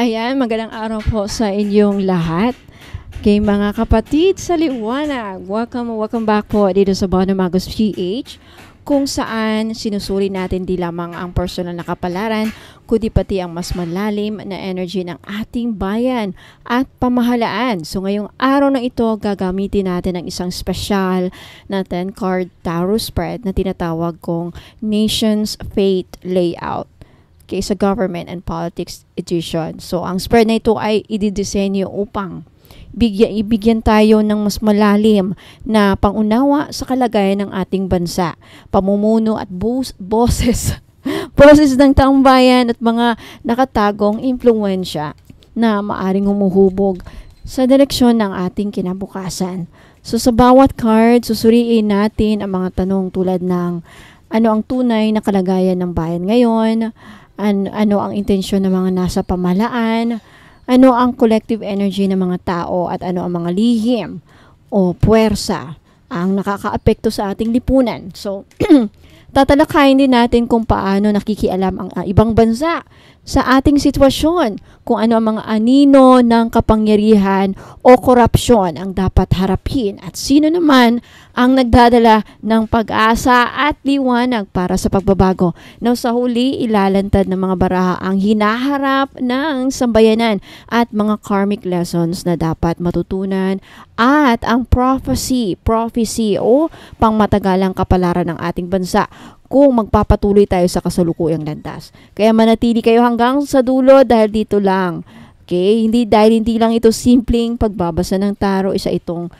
Ayan, magandang araw po sa inyong lahat. Kay mga kapatid sa liwanag, welcome back po dito sa Bono Magos PH, kung saan sinusuri natin di lamang ang personal na kapalaran, kundi pati ang mas malalim na energy ng ating bayan at pamahalaan. So ngayong araw na ito, gagamitin natin ang isang special na 10-card tarot spread na tinatawag kong Nation's Fate Layout. Okay, sa Government and Politics Edition. So ang spread na ito ay ididisenyo upang ibigyan tayo ng mas malalim na pangunawa sa kalagayan ng ating bansa, pamumuno at boses ng taong bayan at mga nakatagong impluwensya na maaring humuhubog sa direksyon ng ating kinabukasan. So sa bawat card, susuriin natin ang mga tanong tulad ng ano ang tunay na kalagayan ng bayan ngayon, ano ang intensyon ng mga nasa pamahalaan, ano ang collective energy ng mga tao at ano ang mga lihim o puwersa ang nakakaapekto sa ating lipunan. So, tatalakayin din natin kung paano nakikialam ang ibang bansa sa ating sitwasyon, kung ano ang mga anino ng kapangyarihan o korupsyon ang dapat harapin at sino naman ang nagdadala ng pag-asa at liwanag para sa pagbabago. Now, sa huli, ilalantad ng mga baraha ang hinaharap ng sambayanan at mga karmic lessons na dapat matutunan at ang prophecy o pangmatagalang kapalaran ng ating bansa kung magpapatuloy tayo sa kasalukuyang landas. Kaya manatili kayo hanggang sa dulo dahil dito lang. Okay? Hindi lang ito simpleng pagbabasa ng tarot, isa itong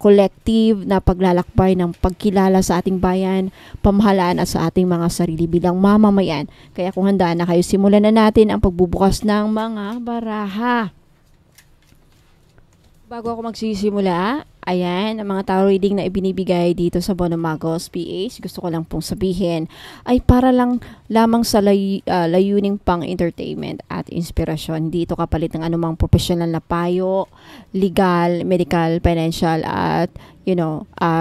collective na paglalakbay ng pagkilala sa ating bayan, pamahalaan at sa ating mga sarili bilang mamamayan. Kaya kung handa na kayo, simulan na natin ang pagbubukas ng mga baraha. Bago ako magsisimula, ayan, ang mga tarot reading na ibinibigay dito sa Bono Magos PH, gusto ko lang pong sabihin, ay para lamang sa layuning pang-entertainment at inspirasyon. Hindi ito kapalit ng anumang professional na payo, legal, medical, financial, at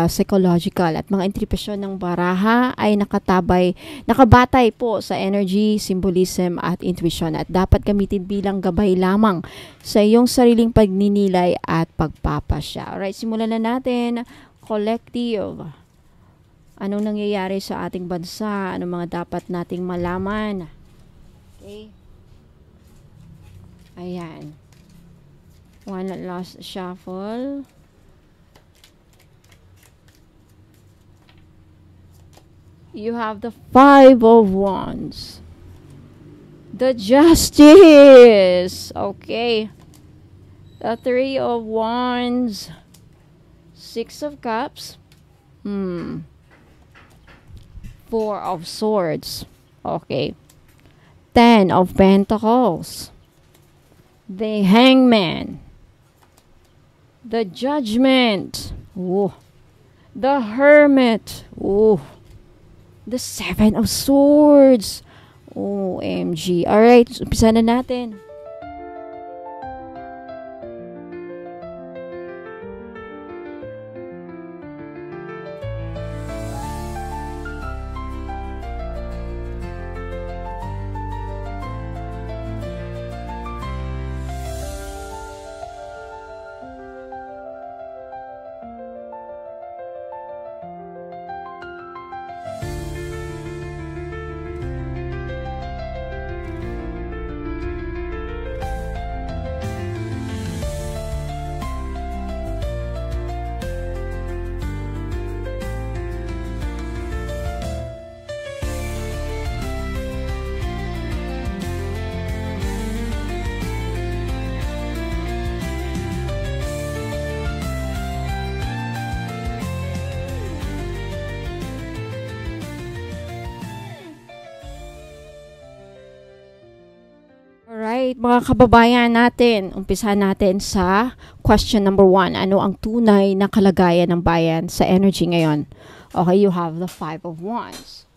psychological. At mga interpretasyon ng baraha ay nakabatay po sa energy, symbolism at intuition at dapat gamitin bilang gabay lamang sa iyong sariling pagninilay at pagpapasya. Alright, simulan na natin. Collective. Anong nangyayari sa ating bansa? Anong mga dapat nating malaman? Okay. Ayan. One last shuffle. You have the 5 of Wands. The Justice. Okay. The 3 of Wands. 6 of Cups. 4 of Swords. Okay. 10 of Pentacles. The Hangman. The Judgment. Ooh. The Hermit. Ooh. The 7 of Swords. OMG. Alright, umpisa na natin. Alright, mga kababayan natin, umpisa natin sa question number 1. Ano ang tunay na kalagayan ng bayan sa energy ngayon? Okay, you have the 5 of Wands.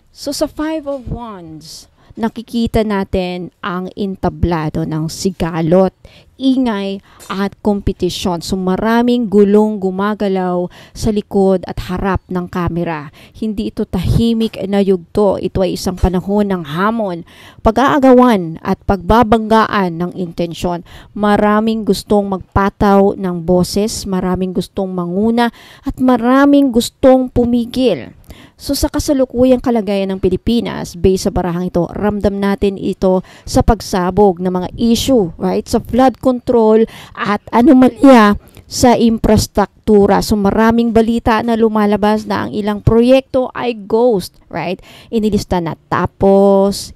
So sa 5 of Wands, nakikita natin ang entablado ng sigalot, ingay at kompetisyon. So maraming gulong gumagalaw sa likod at harap ng kamera. Hindi ito tahimik na yugto. Ito ay isang panahon ng hamon, pag-aagawan at pagbabanggaan ng intensyon. Maraming gustong magpataw ng boses, maraming gustong manguna at maraming gustong pumigil. So sa kasalukuyang kalagayan ng Pilipinas, based sa barahang ito, ramdam natin ito sa pagsabog ng mga issue, right? Sa flood control at anomalya sa infrastruktura. So maraming balita na lumalabas na ang ilang proyekto ay ghost, right? Inilista na tapos,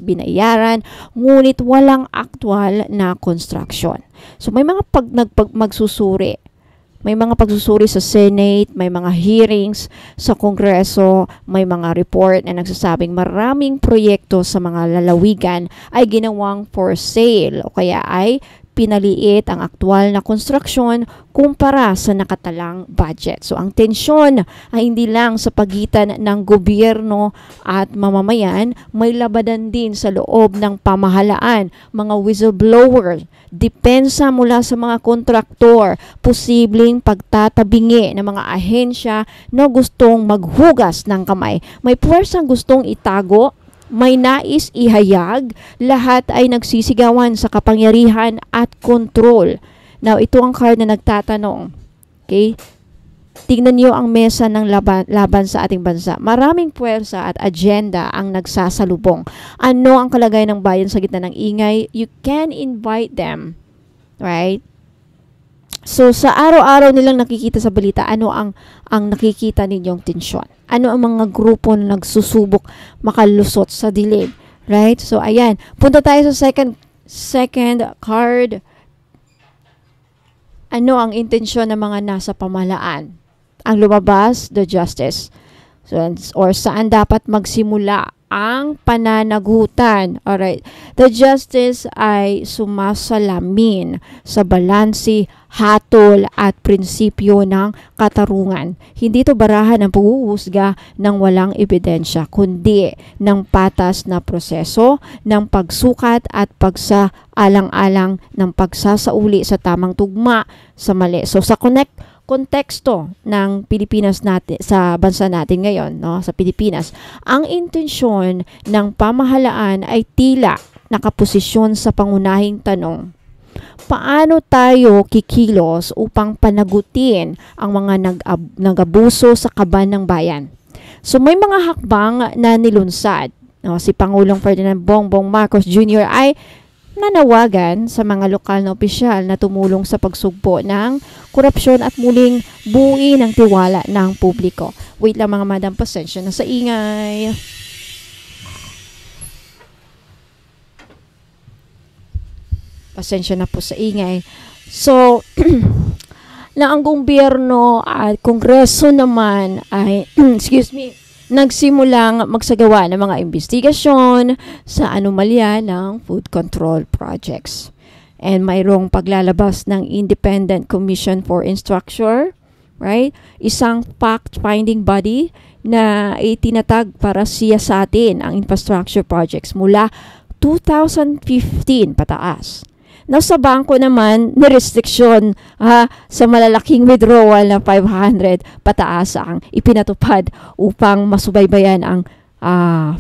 binayaran, ngunit walang actual na construction. So may mga magsusuri. May mga pagsusuri sa Senate, may mga hearings sa Kongreso, may mga report na nagsasabing maraming proyekto sa mga lalawigan ay ginawang for sale o kaya ay pinaliit ang aktual na konstruksyon kumpara sa nakatalang budget. So ang tensyon ay hindi lang sa pagitan ng gobyerno at mamamayan, may labanan din sa loob ng pamahalaan, mga whistleblower, depensa mula sa mga kontraktor, posibleng pagtatabingi ng mga ahensya na gustong maghugas ng kamay. May puwersang gustong itago, may nais ihayag, lahat ay nagsisigawan sa kapangyarihan at control. Now, ito ang card na nagtatanong. Okay? Tingnan niyo ang mesa ng laban sa ating bansa. Maraming puwersa at agenda ang nagsasalubong. Ano ang kalagayan ng bayan sa gitna ng ingay? You can invite them. Right? So, sa araw-araw nilang nakikita sa balita, ano ang nakikita ninyong tensyon? Ano ang mga grupo na nagsusubok makalusot sa dilim? Right? So, ayan. Punta tayo sa second card. Ano ang intensyon ng mga nasa pamahalaan? Ang lumabas, the justice. So, or saan dapat magsimula ang pananagutan. Alright. The justice ay sumasalamin sa balansi, hatol at prinsipyo ng katarungan. Hindi ito barahan ng paghuhusga ng walang ebidensya, kundi ng patas na proseso, ng pagsukat at pagsaalang-alang ng pagsasauli sa tamang tugma sa mali. So sa konteksto ng Pilipinas natin, sa bansa natin ngayon, no, sa Pilipinas, ang intensyon ng pamahalaan ay tila nakaposisyon sa pangunahing tanong. Paano tayo kikilos upang panagutin ang mga nag-abuso sa kaban ng bayan? So may mga hakbang na nilunsad. No, si Pangulong Ferdinand Bongbong Marcos Jr. ay nanawagan sa mga lokal na opisyal na tumulong sa pagsugpo ng korupsyon at muling buuin ang tiwala ng publiko. Wait lang mga madam, pasensya na sa ingay. Pasensya na po sa ingay. So, na ang gobyerno at kongreso naman ay, nagsimulang magsagawa ng mga investigasyon sa anomalya ng food control projects. And mayroong paglalabas ng Independent Commission for Infrastructure, right? Isang fact-finding body na itinatag para siyasatin ang infrastructure projects mula 2015 pataas. Now, sa bangko naman, nirestriksyon sa malalaking withdrawal na 500 pataas ang ipinatupad upang masubaybayan ang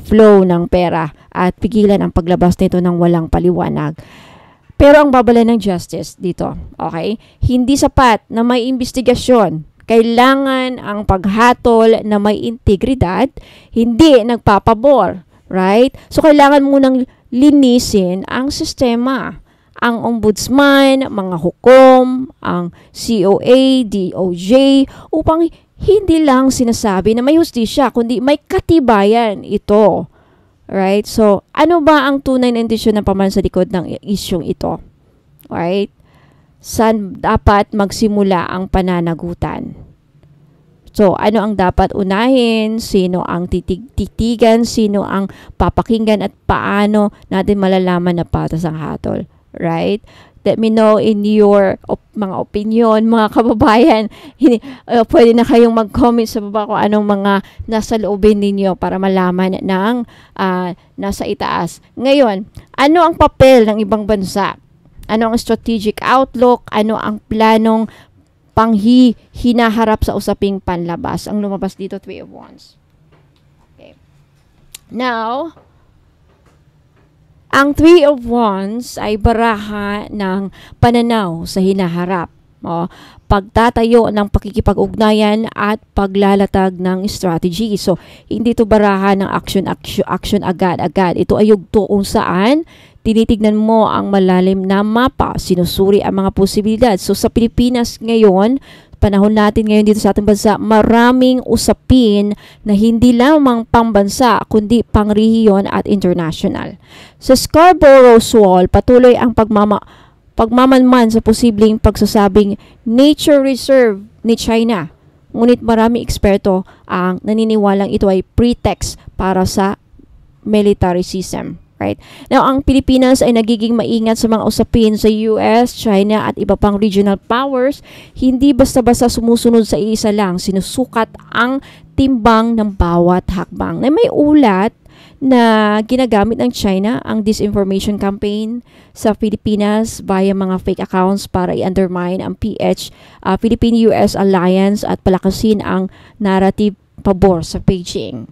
flow ng pera at pigilan ang paglabas nito ng walang paliwanag. Pero ang babala ng justice dito, okay? Hindi sapat na may investigasyon. Kailangan ang paghatol na may integridad, hindi nagpapabor, right? So, kailangan munang linisin ang sistema. Ang ombudsman, mga hukom, ang COA, DOJ, upang hindi lang sinasabi na may hustisya, kundi may katibayan ito. Right? So, ano ba ang tunay na intensyon ng pamahalaan sa likod ng isyong ito? Right? Saan dapat magsimula ang pananagutan? So, ano ang dapat unahin? Sino ang titigan? Sino ang papakinggan? At paano natin malalaman na patas ang hatol? Right? Let me know in your mga opinion, mga kababayan. Pwede na kayong mag-comment sa baba kung anong mga nasa loobin ninyo para malaman ng nasa itaas. Ngayon, ano ang papel ng ibang bansa? Ano ang strategic outlook? Ano ang planong hinaharap sa usaping panlabas? Ang lumabas dito, Three of Wands. Okay. Now, ang Three of Wands ay baraha ng pananaw sa hinaharap. Pagtatayo ng pakikipag-ugnayan at paglalatag ng strategy. So, hindi ito baraha ng action agad-agad. Ito ay yugto kung saan tinitignan mo ang malalim na mapa, sinusuri ang mga posibilidad. So, sa Pilipinas ngayon, panahon natin ngayon dito sa ating bansa, maraming usapin na hindi lamang pambansa, kundi pangrehiyon at international. Sa Scarborough Shoal, patuloy ang pagmamanman sa posibleng pagsasabing nature reserve ni China. Ngunit marami eksperto ang naniniwalang ito ay pretext para sa militarism. Right? Now, ang Pilipinas ay nagiging maingat sa mga usapin sa US, China at iba pang regional powers. Hindi basta-basta sumusunod sa isa lang. Sinusukat ang timbang ng bawat hakbang. Na may ulat na ginagamit ng China ang disinformation campaign sa Pilipinas via mga fake accounts para i-undermine ang Philippine-US alliance at palakasin ang narrative pabor sa Beijing.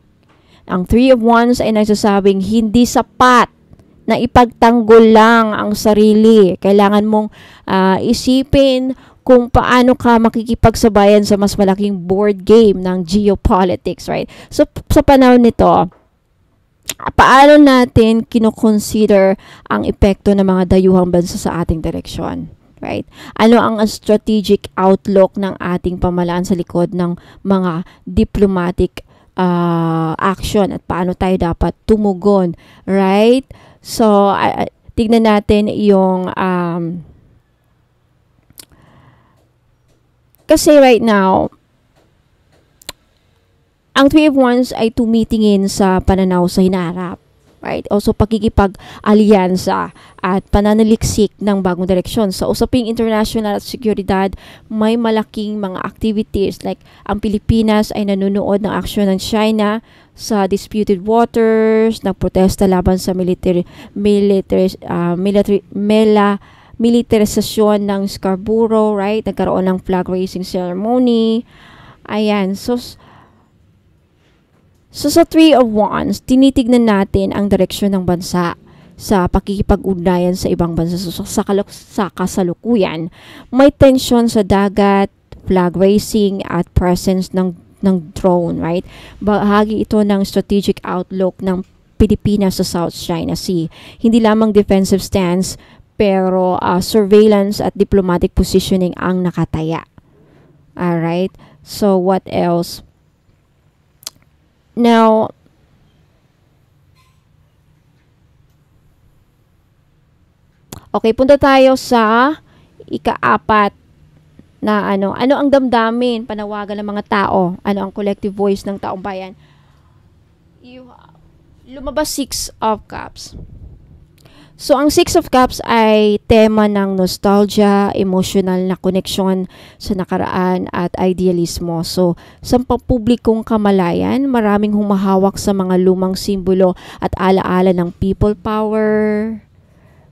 Ang Three of Wands ay nagsasabing hindi sapat na ipagtanggol lang ang sarili. Kailangan mong isipin kung paano ka makikipagsabayan sa mas malaking board game ng geopolitics, right? So, sa panahon nito, paano natin kinoconsider ang epekto ng mga dayuhang bansa sa ating direksyon? Right? Ano ang strategic outlook ng ating pamahalaan sa likod ng mga diplomatic action at paano tayo dapat tumugon, right? So, tignan natin yung kasi right now, ang Three of Wands ay tumitingin sa pananaw sa hinaharap. Right? Also, pakikipag-alyansa at pananaliksik ng bagong direksyon. Sa usaping international at seguridad, may malaking mga activities like ang Pilipinas ay nanonood ng aksyon ng China sa disputed waters, nagprotesta laban sa militarisasyon ng Scarborough, right? Nagkaroon ng flag raising ceremony. Ayan. So, sa Three of Wands, tinitignan natin ang direksyon ng bansa sa pakikipag-ugnayan sa ibang bansa. So, sa kasalukuyan, may tensyon sa dagat, flag raising, at presence ng drone, right? Bahagi ito ng strategic outlook ng Pilipinas sa South China Sea. Hindi lamang defensive stance, pero surveillance at diplomatic positioning ang nakataya. Alright? So, what else? Now, okay, punta tayo sa ika-apat na ano ang damdamin, panawagan ng mga tao, ano ang collective voice ng taong bayan. Lumabas Six of Cups. So, ang Six of Cups ay tema ng nostalgia, emotional na koneksyon sa nakaraan at idealismo. So, sa pampublikong kamalayan, maraming humahawak sa mga lumang simbolo at alaala ng people power,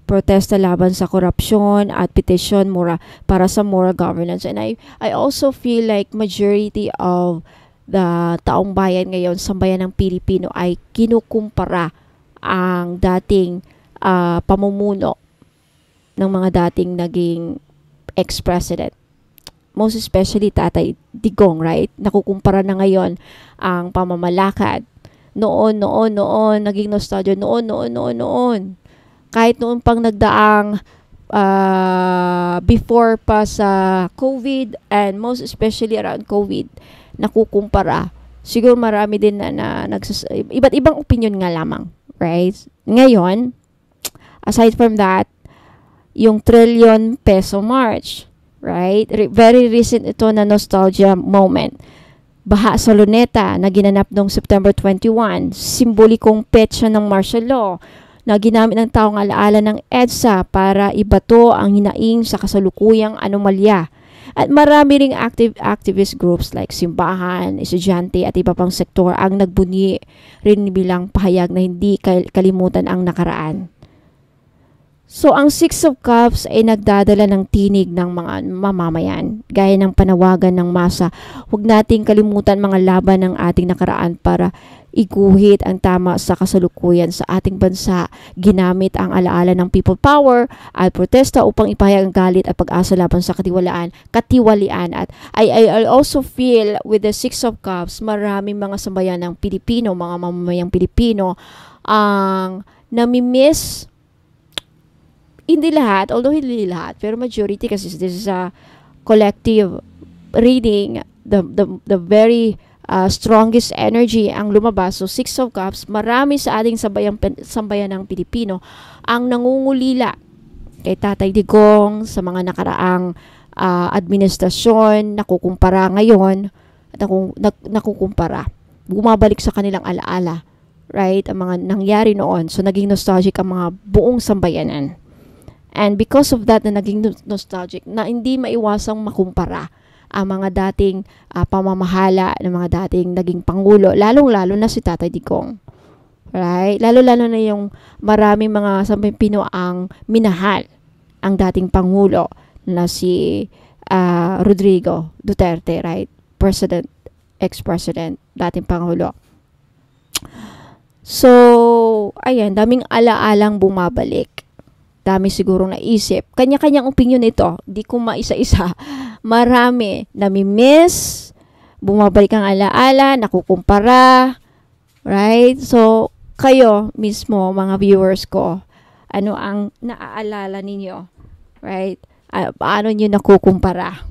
protesta laban sa korupsyon at petisyon para sa moral governance. And I also feel like majority of the taong bayan ngayon sa bayan ng Pilipino ay kinukumpara ang dating pamumuno ng mga dating naging ex-president. Most especially Tatay Digong, right? Nakukumpara na ngayon ang pamamalakad. Noon, naging nostalgia. Noon. Kahit noon pang nagdaang before pa sa COVID and most especially around COVID, nakukumpara. Siguro marami din na iba't ibang opinion nga lamang, right? Ngayon, aside from that, yung trillion peso march, right? Very recent ito na nostalgia moment. Baha sa Luneta na ginanap noong September 21, simbolikong petsa ng martial law na ginamit ng taong alaala ng EDSA para ibato ang hinaing sa kasalukuyang anomalya. At marami ring activist groups like simbahan, estudyante at iba pang sektor ang nagbunyi rin bilang pahayag na hindi kalimutan ang nakaraan. So, ang Six of Cups ay nagdadala ng tinig ng mga mamamayan, gaya ng panawagan ng masa. Huwag nating kalimutan mga laban ng ating nakaraan para iguhit ang tama sa kasalukuyan sa ating bansa. Ginamit ang alaala ng people power at protesta upang ipahayag ang galit at pag-asa laban sa katiwalian. At I also feel with the Six of Cups, maraming mga sambayan ng Pilipino, mga mamamayang Pilipino, ang namimiss. Hindi lahat, although hindi lahat, pero majority kasi this is a collective reading, the very strongest energy ang lumabas. So, Six of Cups, marami sa ating sambayan ng Pilipino ang nangungulila kay Tatay Digong sa mga nakaraang administrasyon, nakukumpara ngayon, at nakukumpara. Bumabalik sa kanilang alaala, right? Ang mga nangyari noon. So, naging nostalgic ang mga buong sambayanan. And because of that, na naging nostalgic, na hindi maiwasang makumpara ang mga dating pamamahala ng mga dating naging pangulo, lalong-lalo na si Tatay Digong. Right? Lalo-lalo na yung maraming mga Pilipino ang minahal ang dating pangulo na si Rodrigo Duterte, right? President, ex-president, dating pangulo. So, ayan, daming alaalang bumabalik. Dami sigurong naisip. Kanya-kanyang opinion ito. Di ko maisa-isa. Marami. Nami-miss. Bumabalik ang alaala. Nakukumpara. Right? So, kayo mismo, mga viewers ko, ano ang naaalala ninyo? Right? Paano nyo nakukumpara?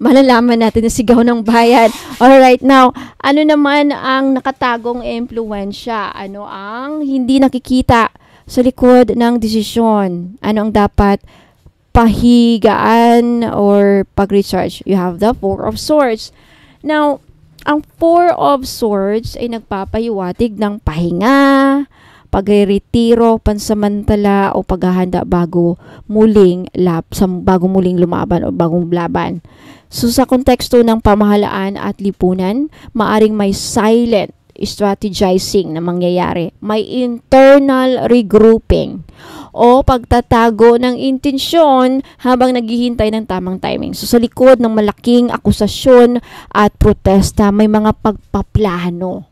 Malalaman natin na sigaw ng bayan. Alright, now, ano naman ang nakatagong impluensya? Ano ang hindi nakikita sa likod ng desisyon? Ano ang dapat pahigaan or pag-recharge? You have the Four of Swords. Now, ang Four of Swords ay nagpapahiwatig ng pahinga, pagre-retiro, pansamantala o paghahanda bago muling lumaban o bagong laban. So sa konteksto ng pamahalaan at lipunan, maaring may silent strategizing na mangyayari. May internal regrouping o pagtatago ng intensyon habang naghihintay ng tamang timing. So sa likod ng malaking akusasyon at protesta, may mga pagpaplano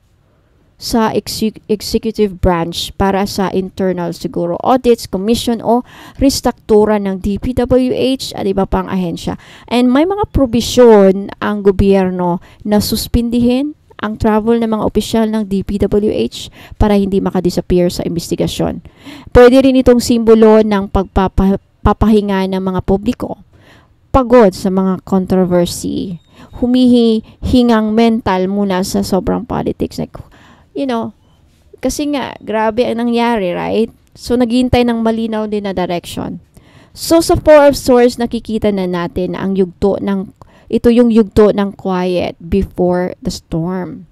sa executive branch para sa internal siguro audits, commission o restruktura ng DPWH at iba pang ahensya. And may mga probisyon ang gobyerno na suspindihin ang travel ng mga opisyal ng DPWH para hindi makadisappear sa investigasyon. Pwede rin itong simbolo ng pagpapahinga ng mga publiko, pagod sa mga controversy, humihingang mental muna sa sobrang politics. Like, kasi nga, grabe ang nangyari, right? So, naghihintay ng malinaw din na direction. So, sa Four of Swords, nakikita na natin ang ito yung yugto ng quiet before the storm.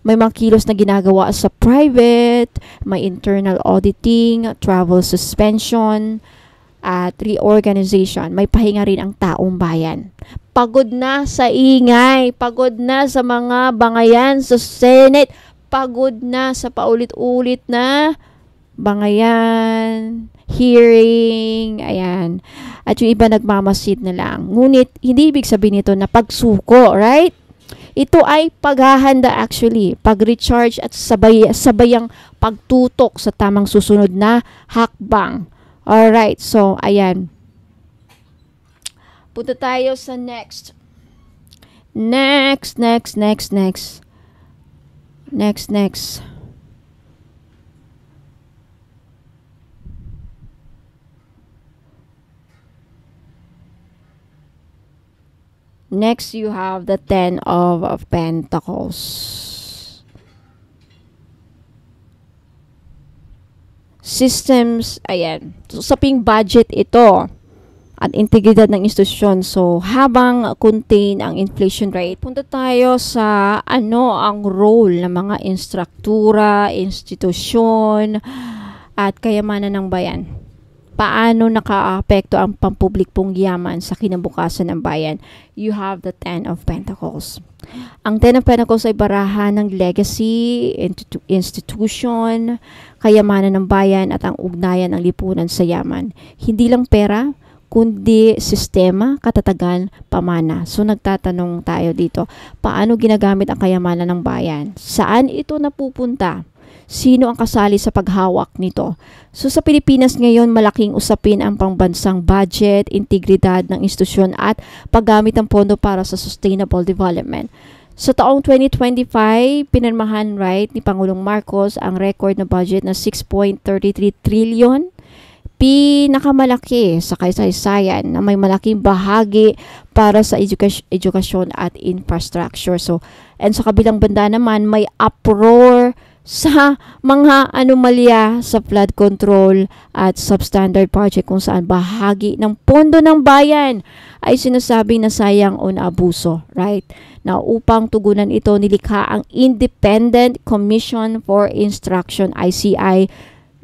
May mga kilos na ginagawa sa private, may internal auditing, travel suspension, at reorganization. May pahinga rin ang taong bayan. Pagod na sa ingay, pagod na sa mga bangayan sa Senate, pagod na sa paulit-ulit na bangayan, hearing, ayan. At yung iba nagmamasid na lang. Ngunit, hindi ibig sabihin nito na pagsuko, right? Ito ay paghahanda actually, pag-recharge at sabayang pagtutok sa tamang susunod na hakbang. Alright, so, ayan. Punta tayo sa next. Next. Next, you have the Ten of Pentacles. Systems, ayan. So, usaping budget ito at integridad ng institusyon. So, habang contain ang inflation rate, punta tayo sa ang role ng mga instruktura, institusyon, at kayamanan ng bayan. paano nakaapekto ang pampublikong yaman sa kinabukasan ng bayan? You have the Ten of Pentacles. Ang Ten of Pentacles ay barahan ng legacy, institution, kayamanan ng bayan at ang ugnayan ng lipunan sa yaman. Hindi lang pera, kundi sistema, katatagan, pamana. So nagtatanong tayo dito, paano ginagamit ang kayamanan ng bayan? Saan ito napupunta? Sino ang kasali sa paghawak nito? So sa Pilipinas ngayon, malaking usapin ang pangbansang budget, integridad ng institusyon at paggamit ng pondo para sa sustainable development. Sa taong 2025, pinirmahan ni Pangulong Marcos ang record na budget na 6.33 trillion. Pinakamalaki sa kasaysayan na may malaking bahagi para sa edukasyon at infrastructure. So, and sa kabilang banda naman, may uproar sa mga anomalya sa flood control at substandard project kung saan bahagi ng pondo ng bayan ay sinasabing nasayang o naabuso, right? Na upang tugunan ito, nilikha ang Independent Commission for Instruction, ICI,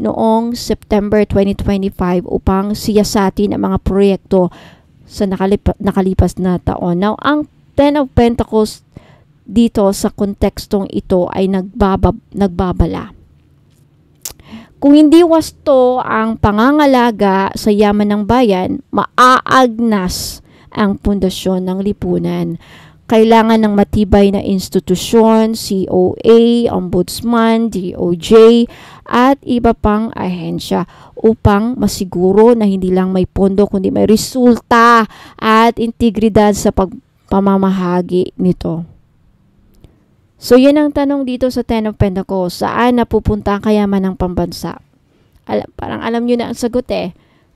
noong September 2025 upang siyasatin ang mga proyekto sa nakalipas na taon. Now, ang Ten of Pentacles dito sa kontekstong ito ay nagbabala. Kung hindi wasto ang pangangalaga sa yaman ng bayan, maaagnas ang pundasyon ng lipunan. Kailangan ng matibay na institusyon, COA, Ombudsman, DOJ, at iba pang ahensya upang masiguro na hindi lang may pondo kundi may resulta at integridad sa pamamahagi nito. So, yan ang tanong dito sa Ten of Pentacles. Saan napupunta ang kayaman ng pambansa? Parang alam nyo na ang sagot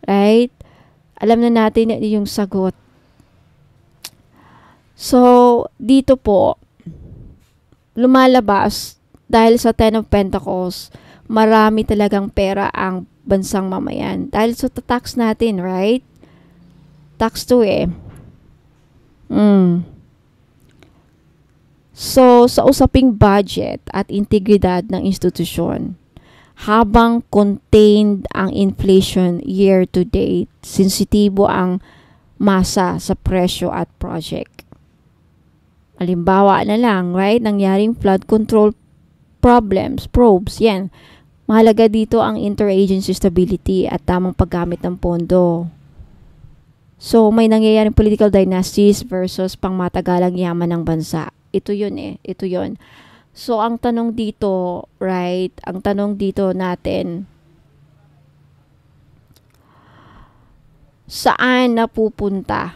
right? Alam na natin yung sagot. So, dito po, lumalabas dahil sa Ten of Pentacles, marami talagang pera ang bansang mamayan. Dahil sa tax natin, right? Tax to So, sa usaping budget at integridad ng institusyon, habang contained ang inflation year to date, sensitibo ang masa sa presyo at project. Halimbawa na lang, right? Nangyaring flood control probes, yan. Mahalaga dito ang interagency stability at tamang paggamit ng pondo. So, may nangyayaring political dynasties versus pangmatagalang yaman ng bansa. Ito yun ito yun. So, ang tanong dito, right? Ang tanong dito natin, saan napupunta?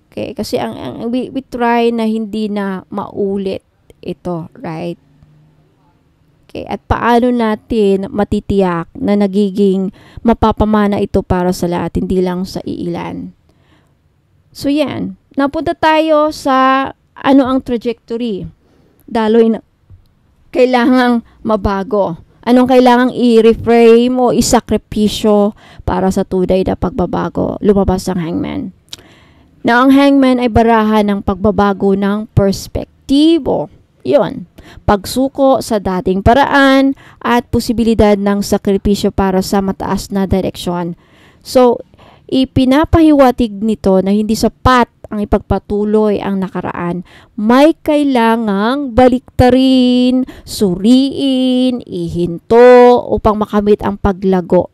Okay, kasi we try na hindi na maulit ito, right? Okay, at paano natin matitiyak na nagiging mapapamana ito para sa lahat, hindi lang sa iilan? So, yan. Napunta tayo sa ano ang trajectory. Daloy na kailangang mabago. Anong kailangang i-reframe o isakripisyo para sa tunay na pagbabago? Lumabas ang Hangman. Na ang Hangman ay barahan ng pagbabago ng perspektibo. Yun. Pagsuko sa dating paraan at posibilidad ng sakripisyo para sa mataas na direksyon. So, ipinapahiwatig nito na hindi sapat ang ipagpatuloy ang nakaraan. May kailangang baliktarin, suriin, ihinto upang makamit ang paglago.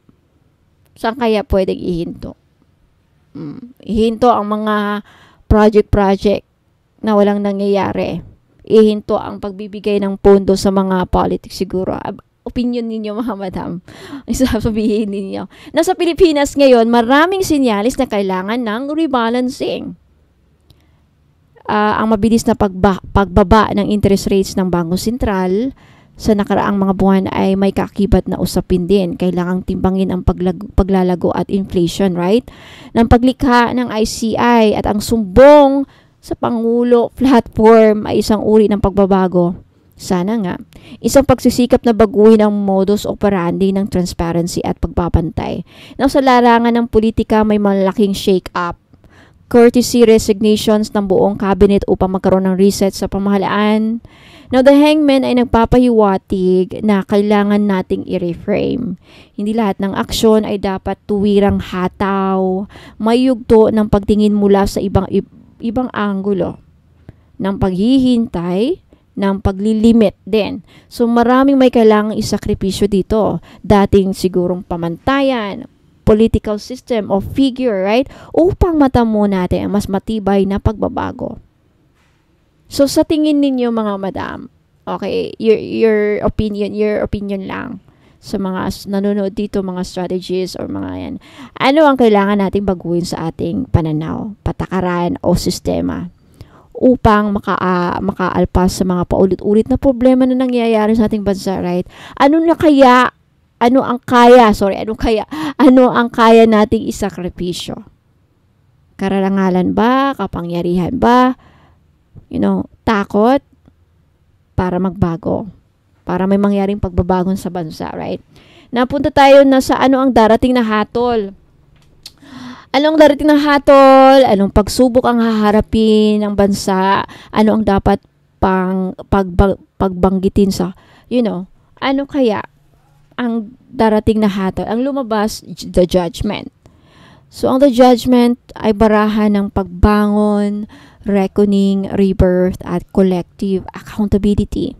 Saan kaya pwedeng ihinto? Ihinto ang mga project na walang nangyayari. Ihinto ang pagbibigay ng pondo sa mga politics siguro. Opinion ninyo, mga madam. Sasabihin ninyo. Nasa Pilipinas ngayon, maraming sinyalis na kailangan ng rebalancing. Ang mabilis na pagbaba ng interest rates ng Bangko Sentral sa nakaraang mga buwan ay may kaakibat na usapin din. Kailangang timbangin ang paglalago at inflation, right? Ng paglikha ng ICI at ang sumbong sa Pangulo platform ay isang uri ng pagbabago. Sana nga. Isang pagsisikap na baguhin ang modus operandi ng transparency at pagbabantay. Now, sa larangan ng politika, may malaking shake-up. Courtesy resignations ng buong cabinet upang magkaroon ng reset sa pamahalaan. Now, the hangman ay nagpapahiwatig na kailangan nating i-reframe. Hindi lahat ng aksyon ay dapat tuwirang hataw, may yugto ng pagtingin mula sa ibang anggulo, ng paghihintay, ng paglilimit din. So, maraming may kailangang isakripisyo dito. Dating sigurong pamantayan, political system o figure, right? Upang matamo natin ang mas matibay na pagbabago. So, sa tingin ninyo mga madam, okay, your opinion lang sa mga nanonood dito, mga strategies or mga yan. Ano ang kailangan nating baguhin sa ating pananaw, patakaran o sistema upang makaalpas sa mga paulit-ulit na problema na nangyayari sa ating bansa, right? Ano ang kaya nating isakripisyo? Kararangalan ba? Kapangyarihan ba? Takot para magbago. Para may mangyaring pagbabago sa bansa, right? Napunta tayo na sa ano ang darating na hatol. Anong darating na hatol? Anong pagsubok ang haharapin ng bansa? Ano ang dapat pagbanggitin sa, ano kaya ang darating na hatol? Ang lumabas, the judgment. So, ang the judgment ay barahan ng pagbangon, reckoning, rebirth, at collective accountability.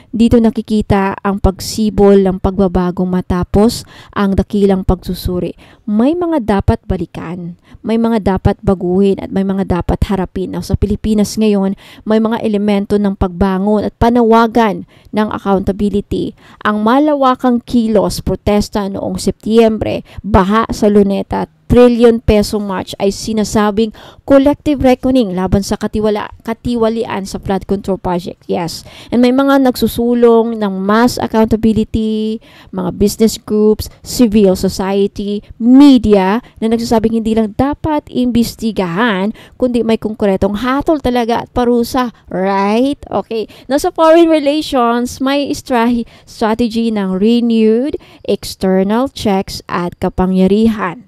Dito nakikita ang pagsibol ng pagbabagong matapos ang dakilang pagsusuri. May mga dapat balikan, may mga dapat baguhin, at may mga dapat harapin. Now, sa Pilipinas ngayon, may mga elemento ng pagbangon at panawagan ng accountability. Ang malawakang kilos, protesta noong Setyembre, baha sa Luneta, trillion peso march ay sinasabing collective reckoning laban sa katiwalian sa flood control project. Yes. And may mga nagsusulong ng mass accountability, mga business groups, civil society, media na nagsasabing hindi lang dapat imbestigahan kundi may konkretong hatol talaga at parusa. Right? Okay. Now sa foreign relations, may strategy ng renewed external checks at kapangyarihan.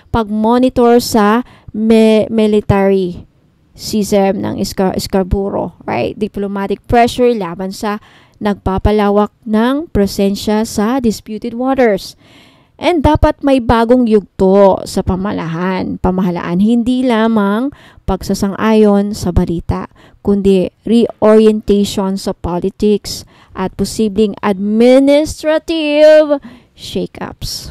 Pag-monitor sa military system ng Scarborough, right? Diplomatic pressure laban sa nagpapalawak ng presensya sa disputed waters. And dapat may bagong yugto sa pamahalaan, hindi lamang pagsasang-ayon sa balita, kundi reorientation sa politics at posibleng administrative shake-ups.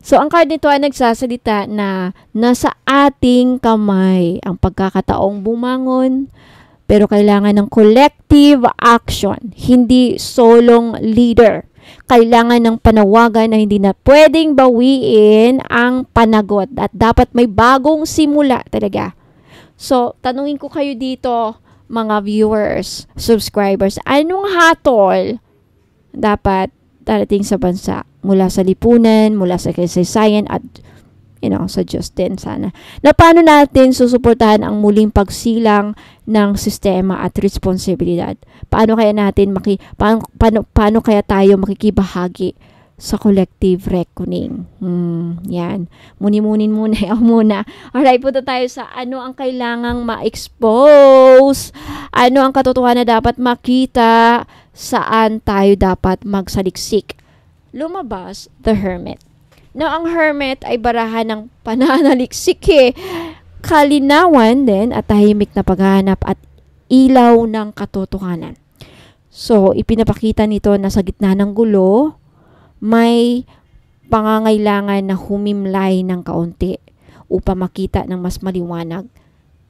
So, ang card nito ay nagsasalita na nasa ating kamay ang pagkakataong bumangon, pero kailangan ng collective action, hindi solong leader. Kailangan ng panawagan na hindi na pwedeng bawiin ang panagot at dapat may bagong simula talaga. So, tanungin ko kayo dito, mga viewers, subscribers, anong hatol dapat darating sa bansa mula sa lipunan, mula sa kasaysayan at sa Diyos din sana. Na paano natin susuportahan ang muling pagsilang ng sistema at responsibilidad? Paano kaya tayo makikibahagi sa collective reckoning? Yan. Muni-munin muna. Alright, punta tayo sa ano ang kailangang ma-expose. Ano ang katotohanan na dapat makita. Saan tayo dapat magsaliksik. Lumabas, the Hermit. Now, ang Hermit ay barahan ng pananaliksik kalinawan din at tahimik na paghahanap at ilaw ng katotohanan. So, ipinapakita nito na sa gitna ng gulo, may pangangailangan na humimlay ng kaunti upang makita ng mas maliwanag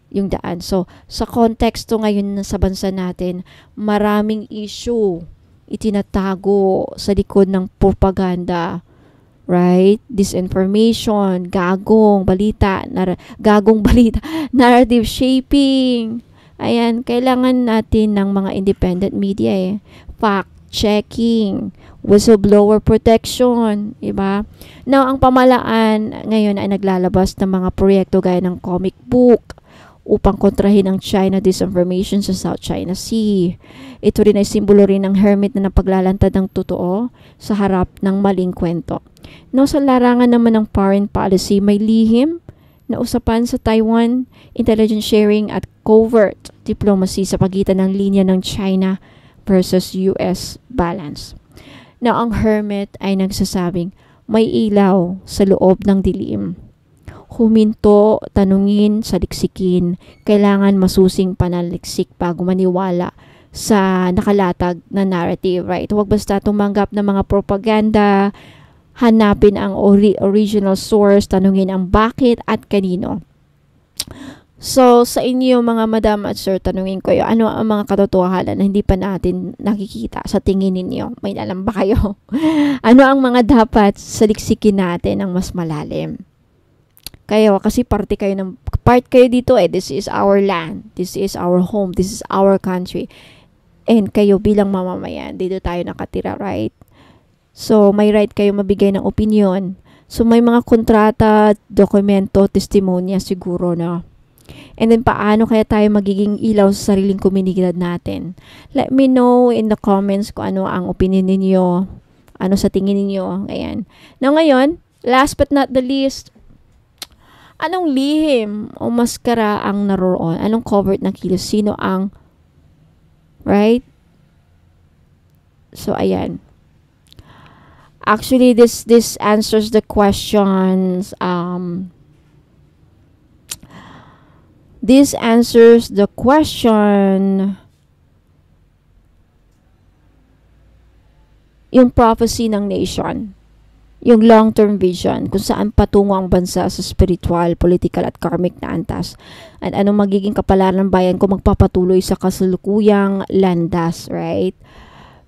yung daan. So, sa konteksto ngayon sa bansa natin, maraming issue itinatago sa likod ng propaganda, right? Disinformation, gagong balita, narrative shaping. Ayan, kailangan natin ng mga independent media fact checking, whistleblower protection, diba? Now, ang pamahalaan ngayon ay naglalabas ng mga proyekto gaya ng comic book upang kontrahin ang China disinformation sa South China Sea. Ito rin ay simbolo rin ng Hermit na napaglalantad ng totoo sa harap ng maling kwento. Now, sa larangan naman ng foreign policy, may lihim na usapan sa Taiwan, intelligence sharing at covert diplomacy sa pagitan ng linya ng China versus US balance. Now, ang hermit ay nagsasabing, may ilaw sa loob ng dilim. Huminto, tanungin, saliksikin. Kailangan masusing panaliksik bago maniwala sa nakalatag na narrative, right? Huwag basta tumanggap ng mga propaganda, hanapin ang original source, tanungin ang bakit at kanino. So, sa inyo mga madam at sir, tanungin ko ano ang mga katotohanan na hindi pa natin nakikita sa tingin ninyo? May alam ba kayo? Ano ang mga dapat saliksikin natin ng mas malalim? Kasi part kayo dito this is our land, this is our home, this is our country. And kayo bilang mamamayan, dito tayo nakatira, right? So, may right kayo mabigay ng opinion. So, may mga kontrata, dokumento, testimonya siguro na. And then, paano kaya tayo magiging ilaw sa sariling komunidad natin? Let me know in the comments kung ano ang opinion ninyo, ano sa tingin ninyo. Ayan. Now, ngayon, last but not the least, anong lihim o maskara ang naroon? Anong covered na kilos? Sino ang, right? So, ayan. Actually, this answers the questions, this answers the question, yung prophecy ng nation, yung long-term vision, kung saan patungo ang bansa sa spiritual, political at karmic na antas, at anong magiging kapalaran ng bayan kung magpapatuloy sa kasalukuyang landas, right?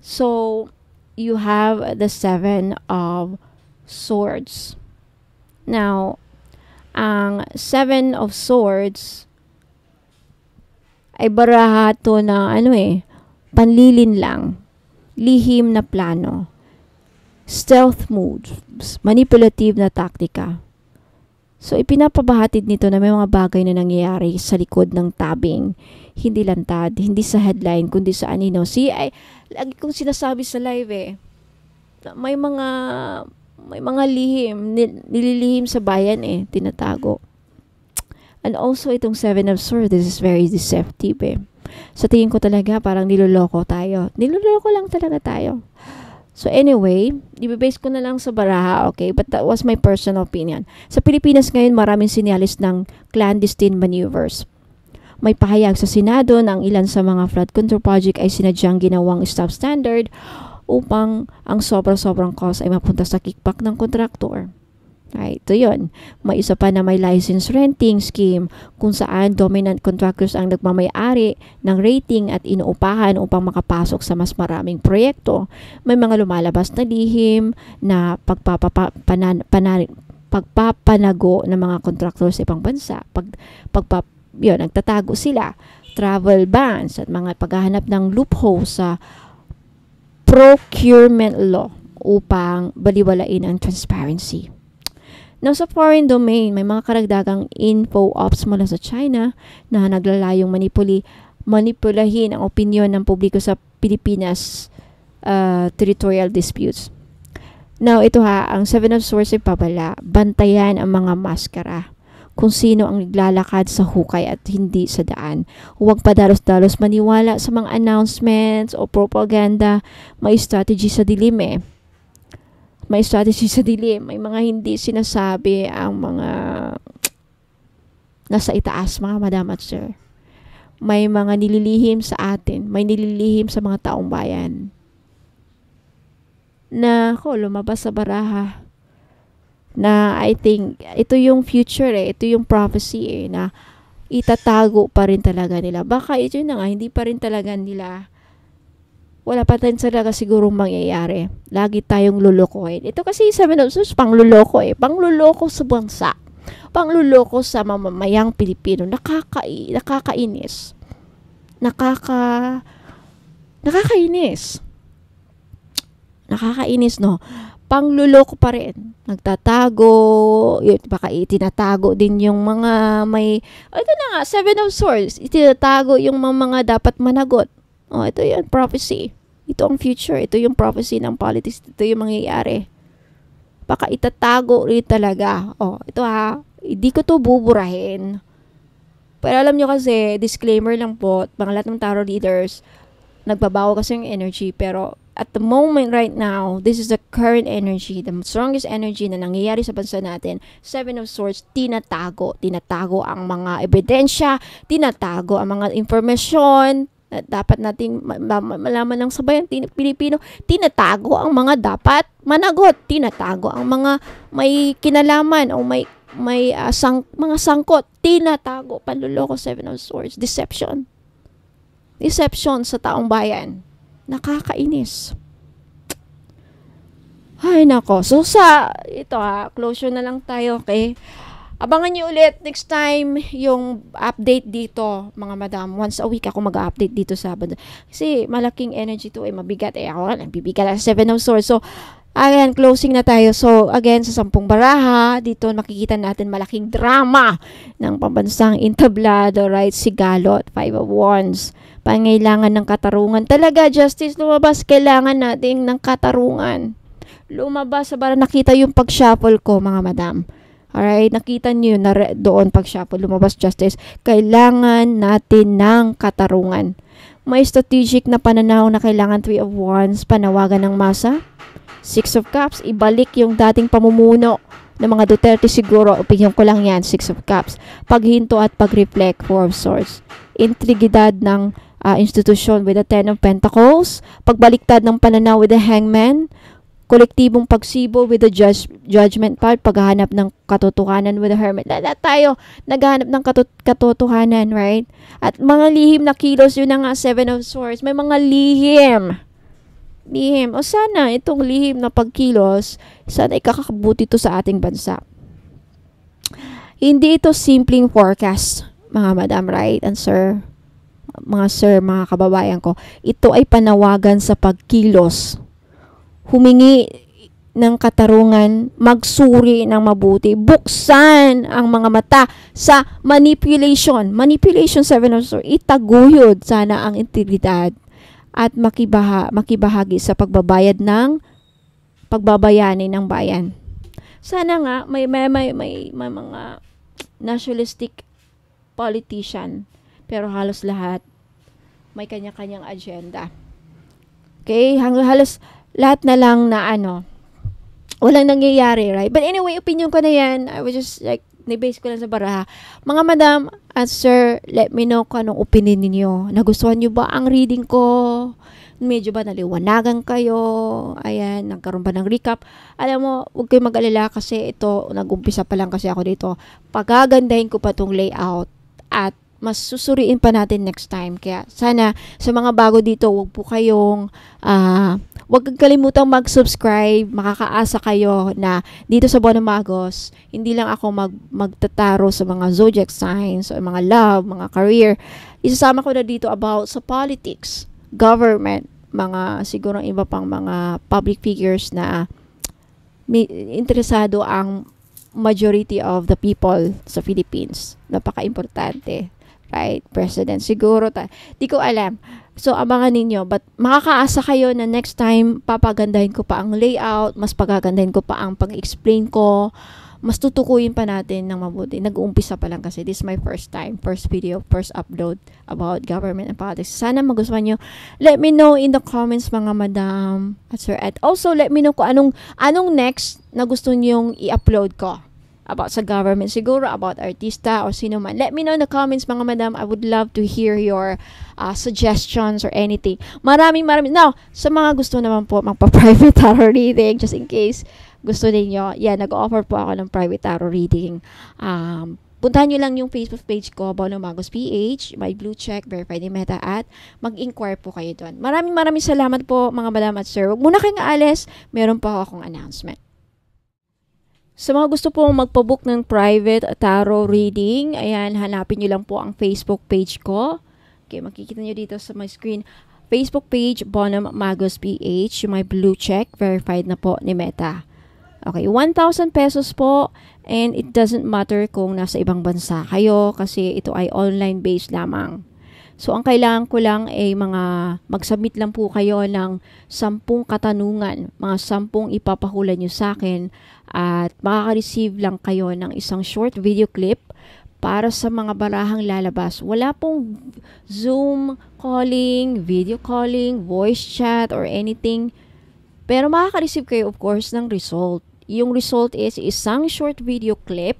So, you have the 7 of Swords. Now, ang 7 of Swords ay barahato na panlilin lang, lihim na plano, stealth moves, manipulative na taktika. So, ipinapabahatid nito na may mga bagay na nangyayari sa likod ng tabing. Hindi lantad, hindi sa headline, kundi sa anino. Lagi kong sinasabi sa live may mga lihim, nililihim sa bayan tinatago. And also, itong 7 of Swords, this is very deceptive Sa tingin ko talaga, parang niloloko tayo. Niloloko lang talaga tayo. So anyway, ibibase ko na lang sa baraha, okay? But that was my personal opinion. Sa Pilipinas ngayon, maraming sinyalis ng clandestine maneuvers. May pahayag sa Senado na ang ilan sa mga flood control project ay sinadyang ginawang stop standard upang ang sobrang cost ay mapunta sa kickback ng kontraktor. Right, ito yun. May isa pa na may license renting scheme kung saan dominant contractors ang nagmamayari ng rating at inuupahan upang makapasok sa mas maraming proyekto. May mga lumalabas na lihim na pagpapanago ng mga contractors sa ibang bansa. Nagtatago sila. Travel bans at mga paghahanap ng loophole sa procurement law upang baliwalain ang transparency. Now, sa foreign domain, may mga karagdagang info ops mula sa China na naglalayong manipulahin ang opinyon ng publiko sa Pilipinas territorial disputes. Now, ito ang 7 of Swords ay pabala. Bantayan ang mga maskara kung sino ang naglalakad sa hukay at hindi sa daan. Huwag padalos-dalos maniwala sa mga announcements o propaganda. May strategy sa dilim May strategy sa dilim. May mga hindi sinasabi ang mga nasa itaas, mga madam at sir. May mga nililihim sa atin. May nililihim sa mga taong bayan. Na lumabas sa baraha. Na I think, ito yung future ito yung prophecy na itatago pa rin talaga nila. Baka ito na nga, hindi pa rin talaga nila, wala pa rin talaga sigurong mangyayari. Lagi tayong lulukohin. Ito kasi 7 of Swords, pangluloko Pangluloko sa bansa. Pangluloko sa mamamayang Pilipino. Nakakainis. Nakakainis, no? Pangluloko pa rin. Nagtatago, baka itinatago din yung mga ito na nga, 7 of Swords, itinatago yung mga dapat managot. Ito yung prophecy. Ito ang future. Ito yung prophecy ng politics. Ito yung mangyayari. Baka itatago rin talaga. Ito hindi ko to buburahin. Pero alam nyo kasi, disclaimer lang po, mga lahat ng tarot readers, nagbabago kasi yung energy. Pero at the moment right now, this is the current energy, the strongest energy na nangyayari sa bansa natin. Seven of Swords, tinatago. Tinatago ang mga ebidensya, tinatago ang mga informasyon na dapat nating malaman ng sabayan Pilipino. Tinatago ang mga dapat managot. Tinatago ang mga may kinalaman o mga sangkot. Tinatago. Panluloko, Seven of Swords. Deception. Deception sa taong bayan. Nakakainis. Ay, nako. So, ito closure na lang tayo, okay? Abangan nyo ulit next time yung update dito, mga madam. Once a week ako mag-update dito sa banda. Kasi malaking energy to, mabigat. Ako nagbibigat ang Seven of Swords. So, ayan, closing na tayo. So, again, sa 10 baraha, dito makikita natin malaking drama ng pambansang entablado, right? Sigalot, Five of Wands. Pangailangan ng katarungan. Talaga, justice, lumabas. Kailangan natin ng katarungan. Lumabas, para nakita yung pag-shuffle ko, mga madam. Alright, nakita niyo na doon pag-shuffle, lumabas justice. Kailangan natin ng katarungan. May strategic na pananaw na kailangan 3 of Wands, panawagan ng masa. 6 of Cups, ibalik yung dating pamumuno ng mga Duterte siguro. Opinion ko lang yan, 6 of Cups. Paghinto at pag-reflect, 4 of Swords. Intrigidad ng institusyon with the 10 of Pentacles. Pagbaliktad ng pananaw with the Hangman. Kolektibong pagsibo with the judgment part, paghahanap ng katotohanan with the Hermit. Lahat tayo naghahanap ng katotohanan, right? At mga lihim na kilos, yun na nga, 7 of Swords. May mga lihim. O sana itong lihim na pagkilos, sana ikakabuti ito sa ating bansa. Hindi ito simpleng forecast, mga madam, right? And sir, mga kababayan ko, ito ay panawagan sa pagkilos. Humingi ng katarungan, magsuri ng mabuti, buksan ang mga mata sa manipulation. Manipulation, 7 of Swords, itaguyod sana ang integridad at makibahagi sa pagbabayani ng bayan. Sana nga may mga nationalistic politician, pero halos lahat may kanya-kanyang agenda. Okay, halos lahat na lang na walang nangyayari, right? But anyway, opinion ko na yan. I was just like, nibase ko lang sa baraha. Mga madam at sir, let me know kung anong opinion ninyo. Nagustuhan nyo ba ang reading ko? Medyo ba naliwanagan kayo? Ayan, nagkaroon ba ng recap? Alam mo, huwag kayo mag-alala kasi ito, nag-umpisa pa lang kasi ako dito. Pagagandahin ko pa tong layout at mas susuriin pa natin next time. Kaya sana sa mga bago dito, huwag kalimutang mag-subscribe. Makakaasa kayo na dito sa Buwan ng Magos, hindi lang ako magtataro sa mga zodiac signs, o mga love, mga career. Isasama ko na dito about sa politics, government, mga siguro iba pang mga public figures na interesado ang majority of the people sa Philippines. Napaka-importante. Right? President. Siguro, di ko alam. So, abangan ninyo. But, makakaasa kayo na next time, papagandahin ko pa ang layout, mas pagagandahin ko pa ang pag-explain ko, mas tutukuyin pa natin ng mabuti. Nag-uumpisa pa lang kasi. This is my first time, first video, first upload about government and politics. Sana magustuhan nyo. Let me know in the comments, mga madam at sir. At also, let me know kung anong next na gusto nyong i-upload ko. About sa government siguro, about artista or sino man. Let me know in the comments, mga madam. I would love to hear your suggestions or anything. Maraming. Now, sa mga gusto naman po magpa-private tarot reading, just in case gusto ninyo, nag-offer po ako ng private tarot reading. Puntahan nyo lang yung Facebook page ko, Bono Magos PH, may blue check, verified ni Meta, at mag-inquire po kayo doon. Maraming salamat po, mga madam at sir. Huwag muna kayong aalis, meron pa akong announcement. Sa mga gusto pong magpabook ng private tarot reading, ayan, hanapin nyo lang po ang Facebook page ko. Okay, makikita nyo dito sa my screen. Facebook page, Bonum Magos PH, yung may blue check, verified na po ni Meta. Okay, 1,000 pesos po, and it doesn't matter kung nasa ibang bansa kayo kasi ito ay online-based lamang. So, ang kailangan ko lang ay mag-submit lang po kayo ng 10 katanungan, mga 10 ipapahula nyo sa akin, at makaka-receive lang kayo ng isang short video clip para sa mga barahang lalabas. Wala pong Zoom calling, video calling, voice chat, or anything. Pero makaka-receive kayo of course ng result. Yung result is isang short video clip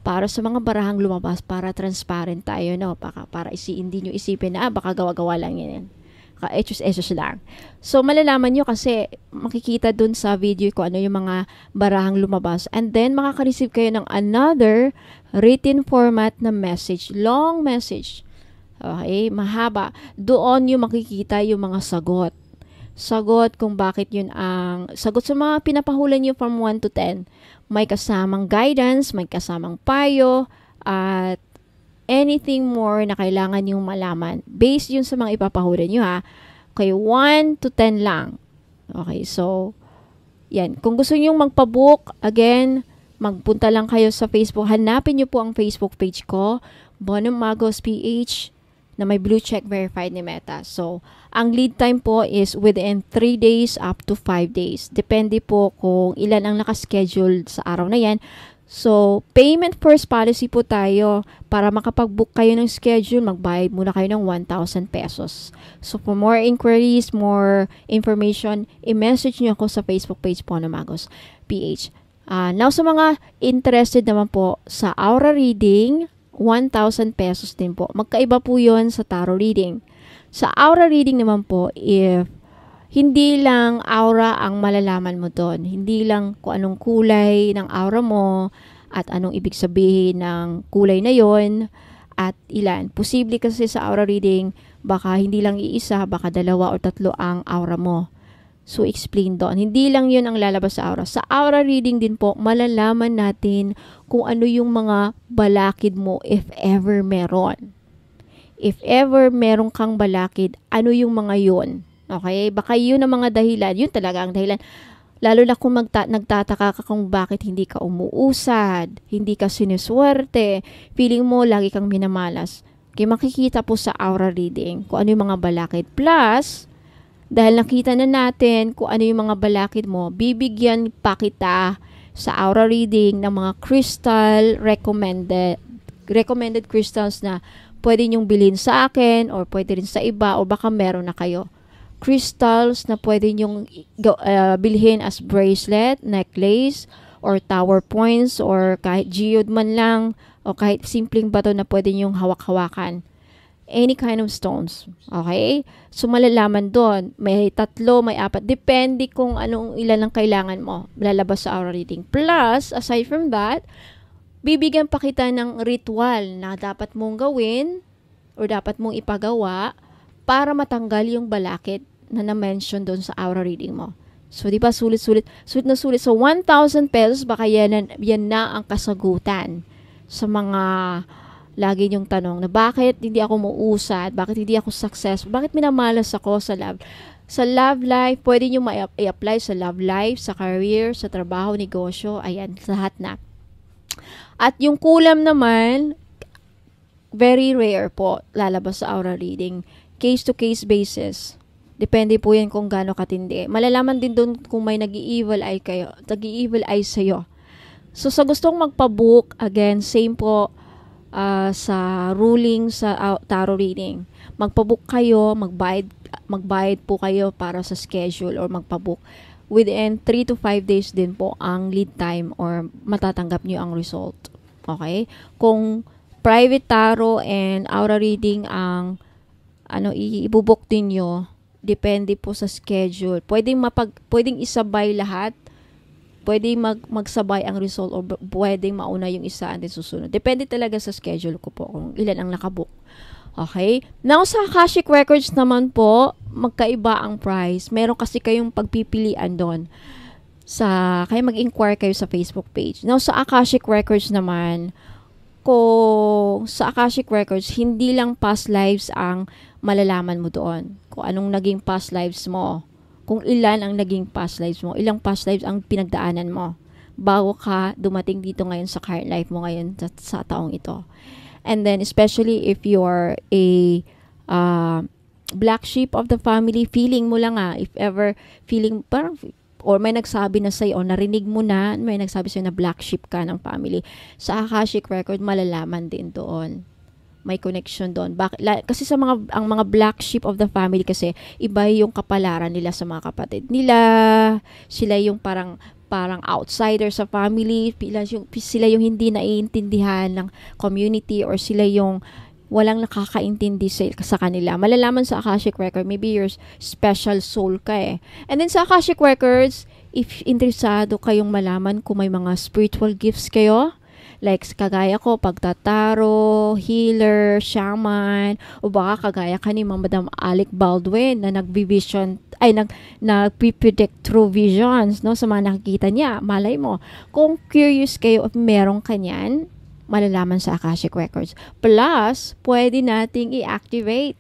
para sa mga barahang lumabas para transparent tayo, no? Para hindi nyo isipin na baka gawa-gawa lang yan. Ka-etos lang. So, malalaman nyo kasi makikita dun sa video ko ano yung mga barahang lumabas. And then, makaka-receive kayo ng another written format na message. Long message. Okay? Mahaba. Doon yung makikita yung mga sagot. Sagot kung bakit yun ang sagot sa mga pinapahulan nyo from 1 to 10. May kasamang guidance, may kasamang payo, at anything more na kailangan yung malaman. Based yun sa mga ipapahulan nyo ha. Okay, 1 to 10 lang. Okay, so, yan. Kung gusto nyo magpabook, again, magpunta lang kayo sa Facebook. Hanapin nyo po ang Facebook page ko, Bono Magos PH, na may blue check verified ni Meta. So, ang lead time po is within 3 days up to 5 days. Depende po kung ilan ang nakaschedule sa araw na yan. So, payment first policy po tayo. Para makapag-book kayo ng schedule, magbayad muna kayo ng 1,000 pesos. So, for more inquiries, more information, i-message nyo ako sa Facebook page po na Magos PH. Now, sa mga interested naman po sa aura reading, 1,000 pesos din po. Magkaiba po yun sa tarot reading. Sa aura reading naman po, if hindi lang aura ang malalaman mo doon. Hindi lang kung anong kulay ng aura mo at anong ibig sabihin ng kulay na yon at ilan. Posible kasi sa aura reading, baka hindi lang iisa, baka 2 o 3 ang aura mo. So, explain doon. Hindi lang yun ang lalabas sa aura. Sa aura reading din po, malalaman natin kung ano yung mga balakid mo if ever meron. If ever meron kang balakid, ano yung mga yun? Okay? Baka yun ang mga dahilan. Yun talaga ang dahilan. Lalo na kung nagtataka ka kung bakit hindi ka umuusad, hindi ka sinuswerte, feeling mo lagi kang minamalas. Kaya makikita po sa aura reading kung ano yung mga balakid. Plus, dahil nakita na natin kung ano yung mga balakid mo, bibigyan pa kita sa aura reading ng mga crystal recommended crystals na pwede nyong bilhin sa akin or pwede rin sa iba o baka meron na kayo. Crystals na pwede nyong bilhin as bracelet, necklace, or tower points, or kahit geode man lang, o kahit simpleng bato na pwede nyong hawak-hawakan. Any kind of stones. Okay? So, malalaman doon. May 3, may 4. Depende kung anong ilan ang kailangan mo. Lalabas sa aura reading. Plus, aside from that, bibigyan pa kita ng ritual na dapat mong gawin or dapat mong ipagawa para matanggal yung balakid na na-mention doon sa aura reading mo. So, di ba, sulit-sulit. Sulit na sulit. So, 1,000 pesos, baka yan na ang kasagutan sa mga lagi niyong tanong na bakit hindi ako muusad, bakit hindi ako successful, bakit minamalas ako sa love. Sa love life, pwede niyo i-apply sa love life, sa career, sa trabaho, negosyo, ayan, lahat na. At yung kulam naman, very rare po lalabas sa aura reading. Case-to-case basis. Depende po yan kung gaano katindi. Malalaman din doon kung may nag-i-evil eye kayo, nag-i-evil eye sa'yo. So, sa gustong magpa-book, again, same po sa ruling sa tarot reading. Magpa-book kayo, magbayad po kayo para sa schedule or magpa-book. Within 3 to 5 days din po ang lead time or matatanggap nyo ang result. Okay? Kung private tarot and aura reading ang ibubuk din nyo, depende po sa schedule. Pwedeng isabay lahat. Pwedeng magsabay ang result o pwedeng mauna yung isa and then susunod. Depende talaga sa schedule ko po kung ilan ang nakabook. Okay? Now, sa Akashic Records naman po, magkaiba ang price. Meron kasi kayong pagpipilian doon. Kaya mag-inquire kayo sa Facebook page. Now, sa Akashic Records naman, sa Akashic Records, hindi lang past lives ang malalaman mo doon. Kung anong naging past lives mo. Kung ilan ang naging past lives mo. Ilang past lives ang pinagdaanan mo. Bago ka dumating dito ngayon sa current life mo ngayon sa taong ito. And then, especially if you're a black sheep of the family, feeling mo lang if ever, feeling, parang or may nagsabi na sa'yo, o narinig mo na, may nagsabi sa'yo na black sheep ka ng family, sa Akashic Record, malalaman din doon. May connection doon. Kasi ang mga black sheep of the family kasi, iba yung kapalaran nila sa mga kapatid nila. Sila yung parang outsider sa family. Sila yung hindi naiintindihan ng community, or sila yung walang nakakaintindi sa kanila. Malalaman sa Akashic Record, maybe your special soul ka eh. And then sa Akashic Records, if interesado kayong malaman kung may mga spiritual gifts kayo, like kagaya ko, pagtataro, healer, shaman, o baka kagaya ka ni Madam Alec Baldwin na nagpipredict through visions, no, sa mga nakikita niya. Malay mo, kung curious kayo at meron kanyan, malalaman sa Akashic Records. Plus, pwede nating i-activate.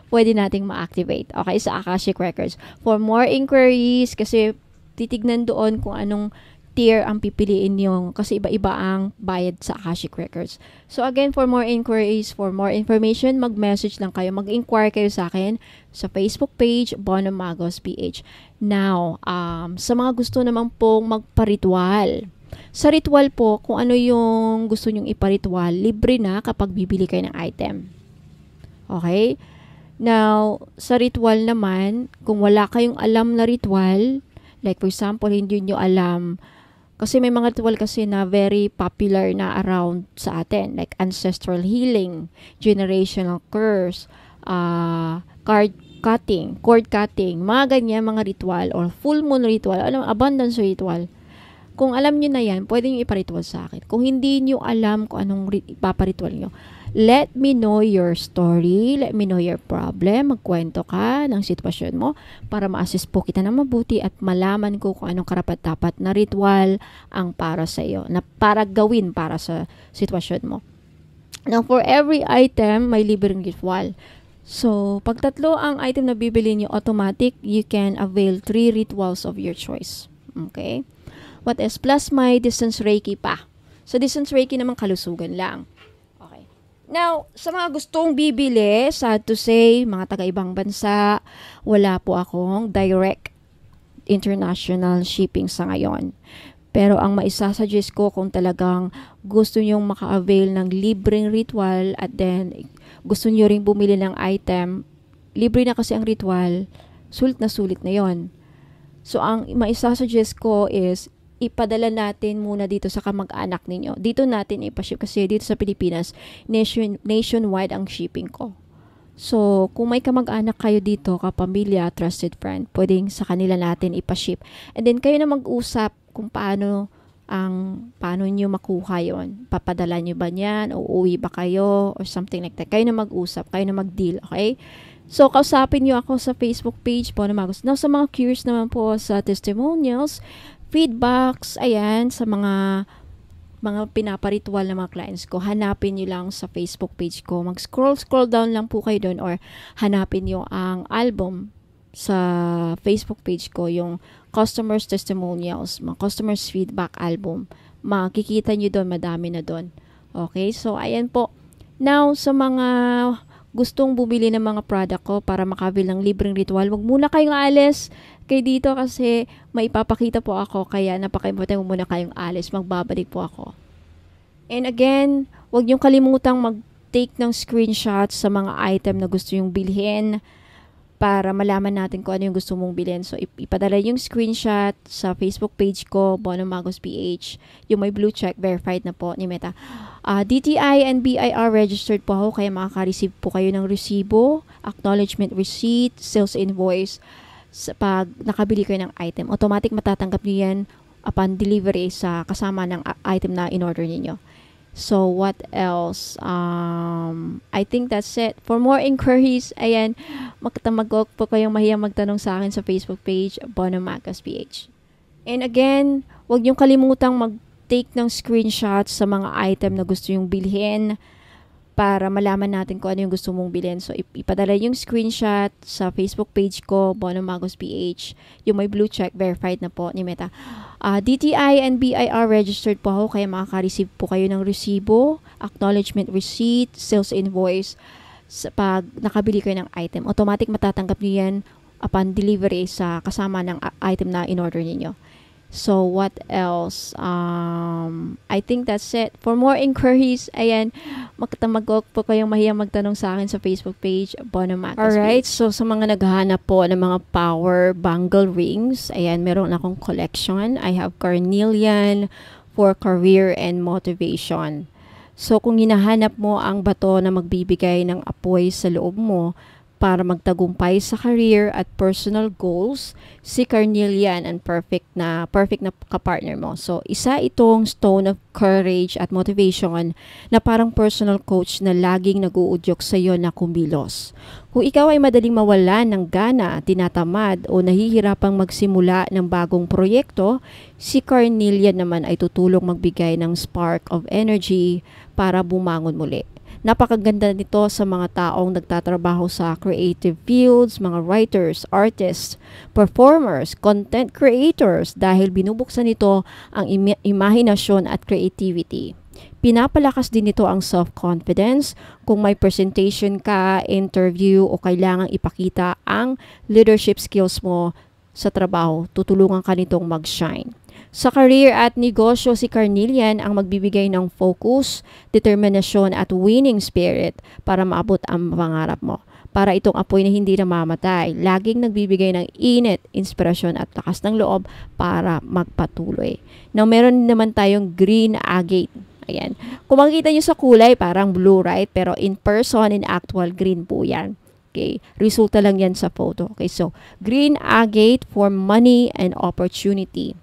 Pwede nating ma-activate. Okay, sa Akashic Records. For more inquiries, kasi titignan doon kung anong tier ang pipiliin yung, kasi iba-iba ang bayad sa Akashic Records. So again, for more inquiries, for more information, mag-message lang kayo. Mag-inquire kayo sa akin sa Facebook page, Bono Magos PH. Now, sa mga gusto naman pong magpa-ritual, sa ritual po, kung ano yung gusto nyong iparitual, libre na kapag bibili kayo ng item. Okay? Now, sa ritual naman, kung wala kayong alam na ritual, like for example, hindi nyo alam, kasi may mga ritual kasi na very popular na around sa atin, like ancestral healing, generational curse, cord cutting, mga ganyan, mga ritual, or full moon ritual, abundance ritual. Kung alam nyo na yan, pwede nyo iparitual sa akin. Kung hindi nyo alam kung anong ipaparitual nyo, let me know your story, let me know your problem, magkwento ka ng sitwasyon mo para ma-assist po kita na mabuti at malaman ko kung anong karapat-dapat na ritual ang para sa iyo, na para gawin para sa sitwasyon mo. Now, for every item, may libreng ritual. So, pag tatlo ang item na bibili nyo, automatic, you can avail 3 rituals of your choice. Okay? What is plus may distance Reiki pa. So, distance Reiki naman kalusugan lang. Okay. Now, sa mga gustong bibili, sad to say, mga taga-ibang bansa, wala po akong direct international shipping sa ngayon. Pero ang maisasuggest ko kung talagang gusto nyong maka-avail ng libreng ritual at then gusto nyo ring bumili ng item, libre na kasi ang ritual, sulit na yon. So, ang maisasuggest ko is ipadala natin muna dito sa kamag-anak ninyo. Dito natin ipaship kasi dito sa Pilipinas, nationwide ang shipping ko. So, kung may kamag-anak kayo dito, kapamilya, trusted friend, pwedeng sa kanila natin ipaship. And then, kayo na mag-usap kung paano nyo makuha yon. Papadala nyo ba niyan? O uwi ba kayo? Or something like that. Kayo na mag-usap. Kayo na mag-deal. Okay? So, kausapin nyo ako sa Facebook page po na Magos. Now, sa mga curious naman po sa testimonials, feedbacks, ayan, sa mga pinaparitual na mga clients ko, hanapin nyo lang sa Facebook page ko. Mag-scroll down lang po kayo doon or hanapin nyo ang album sa Facebook page ko, yung customers testimonials, mga customers feedback album. Makikita nyo doon, madami na doon. Okay, so ayan po. Now, sa mga gustong bumili ng mga product ko para makabil ng libreng ritual, wag muna kayong alis kay dito kasi may ipapakita po ako, kaya napaka-importante muna kayong alis, magbabalik po ako. And again, wag niyong kalimutang mag-take ng screenshots sa mga item na gusto yung bilhin para malaman natin kung ano yung gusto mong bilhin. So, ipadala yung screenshot sa Facebook page ko, Bono Magos PH. Yung may blue check, verified na po ni Meta. DTI and BIR registered po ako, kaya makaka-receive po kayo ng resibo, acknowledgement receipt, sales invoice, pag nakabili kayo ng item. Automatic matatanggap niyo yan upon delivery sa kasama ng item na in-order niyo. So, what else? I think that's it. For more inquiries, ayan, magtamagok po kayong mahiyang magtanong sa akin sa Facebook page, Bono Magos PH. And again, huwag niyong kalimutang mag-take ng screenshots sa mga item na gusto yung bilhin para malaman natin kung ano yung gusto mong bilhin. So, ipadala yung screenshot sa Facebook page ko, Bono Magos PH. Yung may blue check, verified na po ni Meta. DTI and BIR registered po ako, kaya makaka-receive po kayo ng resibo, acknowledgement receipt, sales invoice, pag nakabili kayo ng item. Automatic matatanggap niyo yan upon delivery sa kasama ng item na in-order ninyo. So, what else? I think that's it. For more inquiries, ayan, magpo po kayong mahiyang magtanong sa akin sa Facebook page, Bono Magus. Alright, so sa mga naghahanap po ng mga power bangle rings, ayan, meron akong collection. I have carnelian for career and motivation. So, kung hinahanap mo ang bato na magbibigay ng apoy sa loob mo, para magtagumpay sa career at personal goals, si carnelian ang perfect na kapartner mo. So, isa itong stone of courage at motivation na parang personal coach na laging nag-uudyok sa iyo na kumilos. Kung ikaw ay madaling mawalan ng gana, tinatamad o nahihirapang magsimula ng bagong proyekto, si carnelian naman ay tutulong magbigay ng spark of energy para bumangon muli. Napakaganda nito sa mga taong nagtatrabaho sa creative fields, mga writers, artists, performers, content creators dahil binubuksan nito ang imahinasyon at creativity. Pinapalakas din nito ang self-confidence kung may presentation ka, interview o kailangang ipakita ang leadership skills mo sa trabaho, tutulungan ka nitong mag-shine. Sa career at negosyo, si carnelian ang magbibigay ng focus, determinasyon at winning spirit para maabot ang pangarap mo. Para itong apoy na hindi namamatay, laging nagbibigay ng init, inspirasyon at lakas ng loob para magpatuloy. Now, meron naman tayong green agate. Ayan. Kung makikita nyo sa kulay, parang blue, right? Pero in person, in actual, green po yan. Okay, resulta lang yan sa photo. Okay, so green agate for money and opportunity.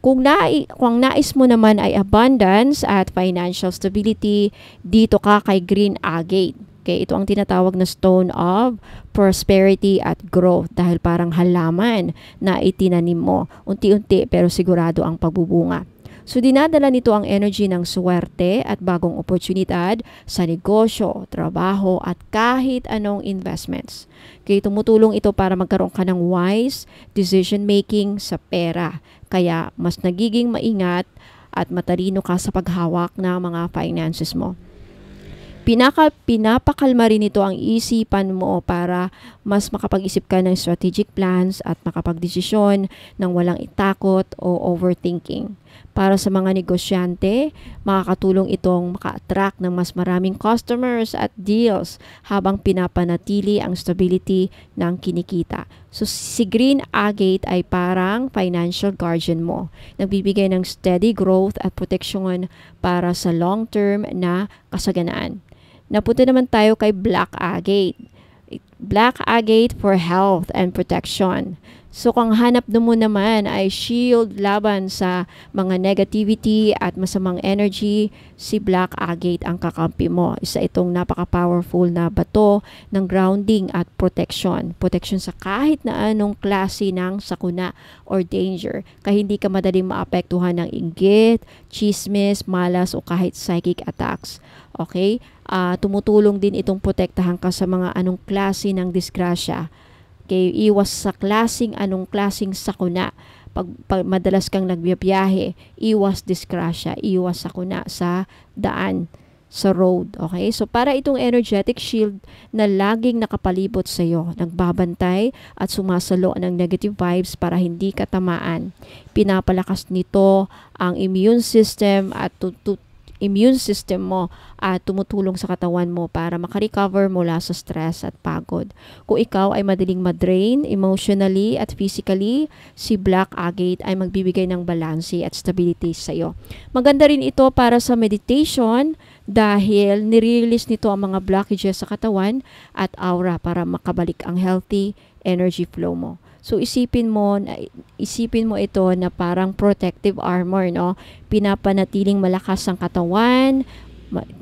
Kung nais mo naman ay abundance at financial stability, dito ka kay green agate. Okay, ito ang tinatawag na stone of prosperity at growth dahil parang halaman na itinanim mo. Unti-unti pero sigurado ang pagbubunga. So, dinadala nito ang energy ng swerte at bagong oportunidad sa negosyo, trabaho, at kahit anong investments. Kaya tumutulong ito para magkaroon ka ng wise decision-making sa pera. Kaya, mas nagiging maingat at matalino ka sa paghawak ng mga finances mo. Pinapakalma rin ito ang isipan mo para mas makapag-isip ka ng strategic plans at makapagdesisyon ng walang itakot o overthinking. Para sa mga negosyante, makakatulong itong maka-attract ng mas maraming customers at deals habang pinapanatili ang stability ng kinikita. So, si green agate ay parang financial guardian mo. Nagbibigay ng steady growth at proteksyon para sa long-term na kasaganaan. Napunta naman tayo kay black agate. Black agate for health and protection. So, kung hanap mo naman ay shield laban sa mga negativity at masamang energy, si black agate ang kakampi mo. Isa itong napaka-powerful na bato ng grounding at protection. Protection sa kahit na anong klase ng sakuna or danger. Kaya hindi ka madaling maapektuhan ng inggit, chismis, malas o kahit psychic attacks. Okay? Tumutulong din itong protektahan ka sa mga anong klase ng disgrasya. Okay, iwas sa anong klaseng sakuna. Pag madalas kang nagbiyahe, iwas disgrasya, iwas sakuna sa daan, sa road. Okay, so para itong energetic shield na laging nakapalibot sa iyo, nagbabantay at sumasalo ng negative vibes para hindi ka tamaan. Pinapalakas nito ang immune system at immune system mo at tumutulong sa katawan mo para makarecover mula sa stress at pagod. Kung ikaw ay madaling madrain emotionally at physically, si black agate ay magbibigay ng balanse at stability sa iyo. Maganda rin ito para sa meditation dahil nire-release nito ang mga blockages sa katawan at aura para makabalik ang healthy energy flow mo. So isipin mo ito na parang protective armor, no? Pinapanatiling malakas ang katawan,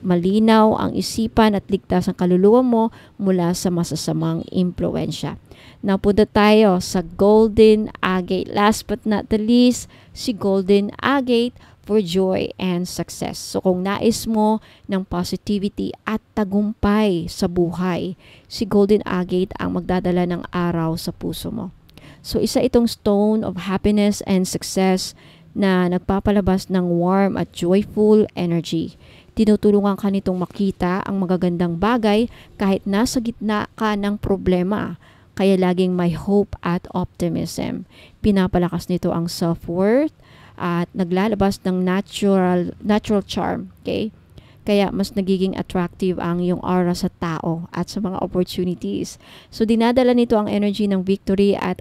malinaw ang isipan at ligtas ang kaluluwa mo mula sa masasamang impluwensya. Napunta tayo sa golden agate. Last but not the least, si golden agate for joy and success. So kung nais mo ng positivity at tagumpay sa buhay, si golden agate ang magdadala ng araw sa puso mo. So, isa itong stone of happiness and success na nagpapalabas ng warm at joyful energy. Tinutulungan ka nitong makita ang magagandang bagay kahit nasa gitna ka ng problema. kaya laging may hope at optimism. Pinapalakas nito ang self-worth at naglalabas ng natural charm. Okay? Kaya mas nagiging attractive ang iyong aura sa tao at sa mga opportunities. So dinadala nito ang energy ng victory at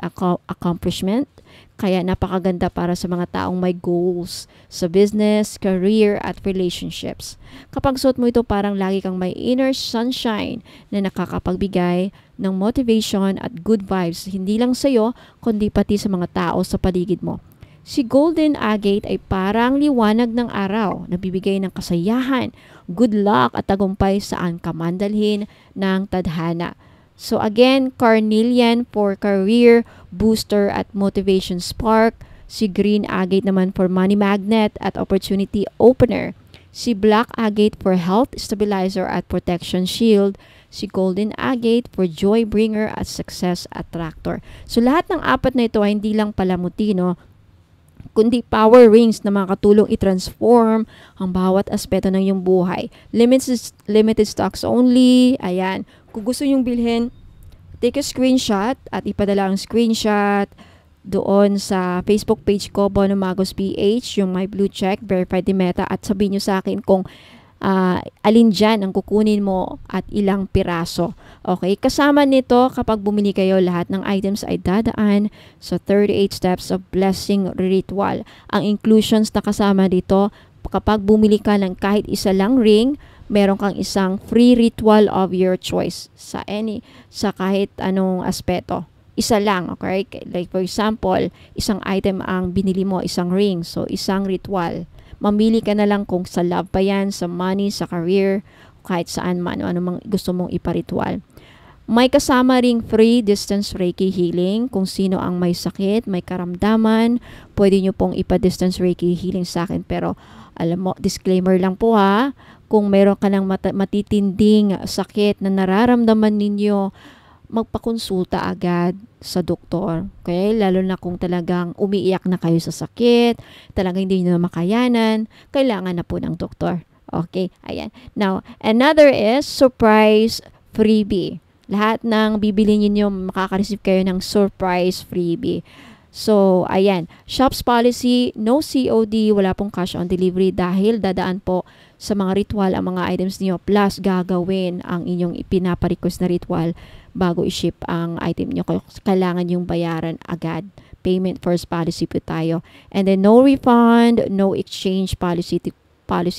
accomplishment. Kaya napakaganda para sa mga taong may goals sa business, career at relationships. Kapag suot mo ito, parang lagi kang may inner sunshine na nakakapagbigay ng motivation at good vibes hindi lang sa iyo kundi pati sa mga tao sa paligid mo. Si golden agate ay parang liwanag ng araw na bibigay ng kasayahan, good luck at tagumpay saan ka man dalhin ng tadhana. So again, carnelian for career booster at motivation spark. Si green agate naman for money magnet at opportunity opener. Si black agate for health stabilizer at protection shield. Si golden agate for joy bringer at success attractor. So lahat ng apat na ito ay hindi lang palamuti, no? Kundi power rings na makatulong i-transform ang bawat aspeto ng iyong buhay. Limited stocks only. Ayan. Kung gusto nyong bilhin, take a screenshot at ipadala ang screenshot doon sa Facebook page ko, Bono Magos PH, yung my blue check, verified ni Meta, at sabihin nyo sa akin kung alin dyan ang kukunin mo at ilang piraso. Okay, kasama nito kapag bumili kayo, lahat ng items ay dadaan sa 38 steps of blessing ritual. Ang inclusions na kasama dito, kapag bumili ka ng kahit isa lang ring, meron kang isang free ritual of your choice sa kahit anong aspeto. Isa lang, okay? Like for example, isang item ang binili mo, isang ring, so isang ritual. Mamili ka na lang kung sa love pa yan, sa money, sa career, kahit saan man, ano mang gusto mong iparitual. May kasama ring free distance Reiki healing. Kung sino ang may sakit, may karamdaman, pwede nyo pong ipa-distance Reiki healing sa akin. Pero alam mo, disclaimer lang po ha, kung meron ka ng matitinding sakit na nararamdaman ninyo, magpakonsulta agad sa doktor. Okay? Lalo na kung talagang umiiyak na kayo sa sakit, talagang hindi nyo na makayanan, kailangan na po ng doktor. Okay? Ayan. Now, another is surprise freebie. Lahat ng bibili niyo makaka-receive kayo ng surprise freebie. So, ayan. Shops policy, no COD, wala pong cash on delivery dahil dadaan po sa mga ritual ang mga items niyo plus gagawin ang inyong ipinapa-request na ritual bago i-ship ang item nyo. Kailangan yung bayaran agad. Payment first policy po tayo. And then no refund, no exchange policy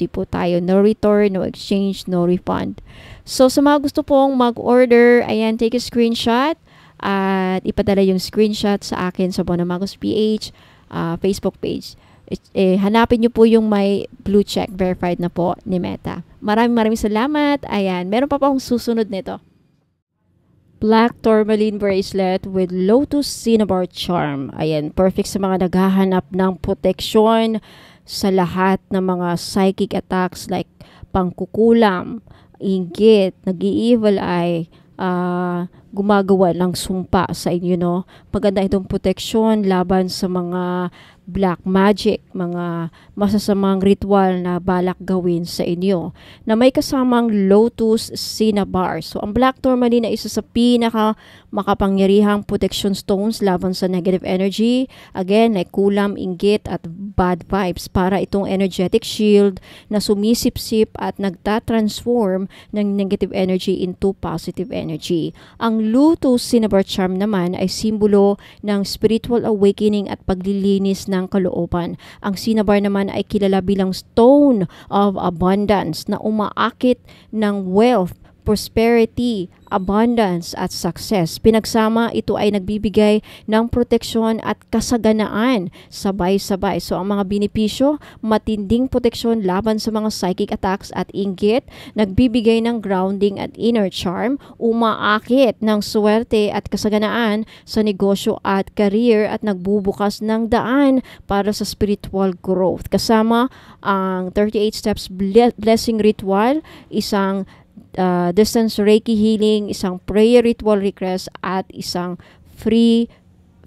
po tayo. No return, no exchange, no refund. So sa mga gusto pong mag-order, ayan, take a screenshot at ipadala yung screenshot sa akin sa Bono Magos PH Facebook page. Hanapin nyo po yung may blue check, verified na po ni Meta. Maraming salamat. Ayan, meron pa akong susunod nito. Black tourmaline bracelet with lotus cinnabar charm. Ayan, perfect sa mga naghahanap ng proteksyon sa lahat ng mga psychic attacks like pangkukulam, inggit, nag-i-evil eye, gumagawa ng sumpa sa inyo, no? Maganda itong proteksyon laban sa mga black magic, mga masasamang ritual na balak gawin sa inyo, na may kasamang lotus cinnabar. So, ang black tourmaline ay isa sa pinaka makapangyarihang protection stones laban sa negative energy. Again, like kulam, inggit, at bad vibes. Para itong energetic shield na sumisip-sip at nagtatransform ng negative energy into positive energy. Ang lotus cinnabar charm naman ay simbolo ng spiritual awakening at paglilinis ng kalooban. Ang cinnabar naman ay kilala bilang stone of abundance na umaakit ng wealth, prosperity, abundance at success. Pinagsama, ito ay nagbibigay ng proteksyon at kasaganaan sabay-sabay. So ang mga benepisyo, matinding proteksyon laban sa mga psychic attacks at inggit, nagbibigay ng grounding at inner charm, umaakit ng swerte at kasaganaan sa negosyo at career at nagbubukas ng daan para sa spiritual growth. Kasama ang 38 steps blessing ritual, isang distance Reiki healing, isang prayer ritual request at isang free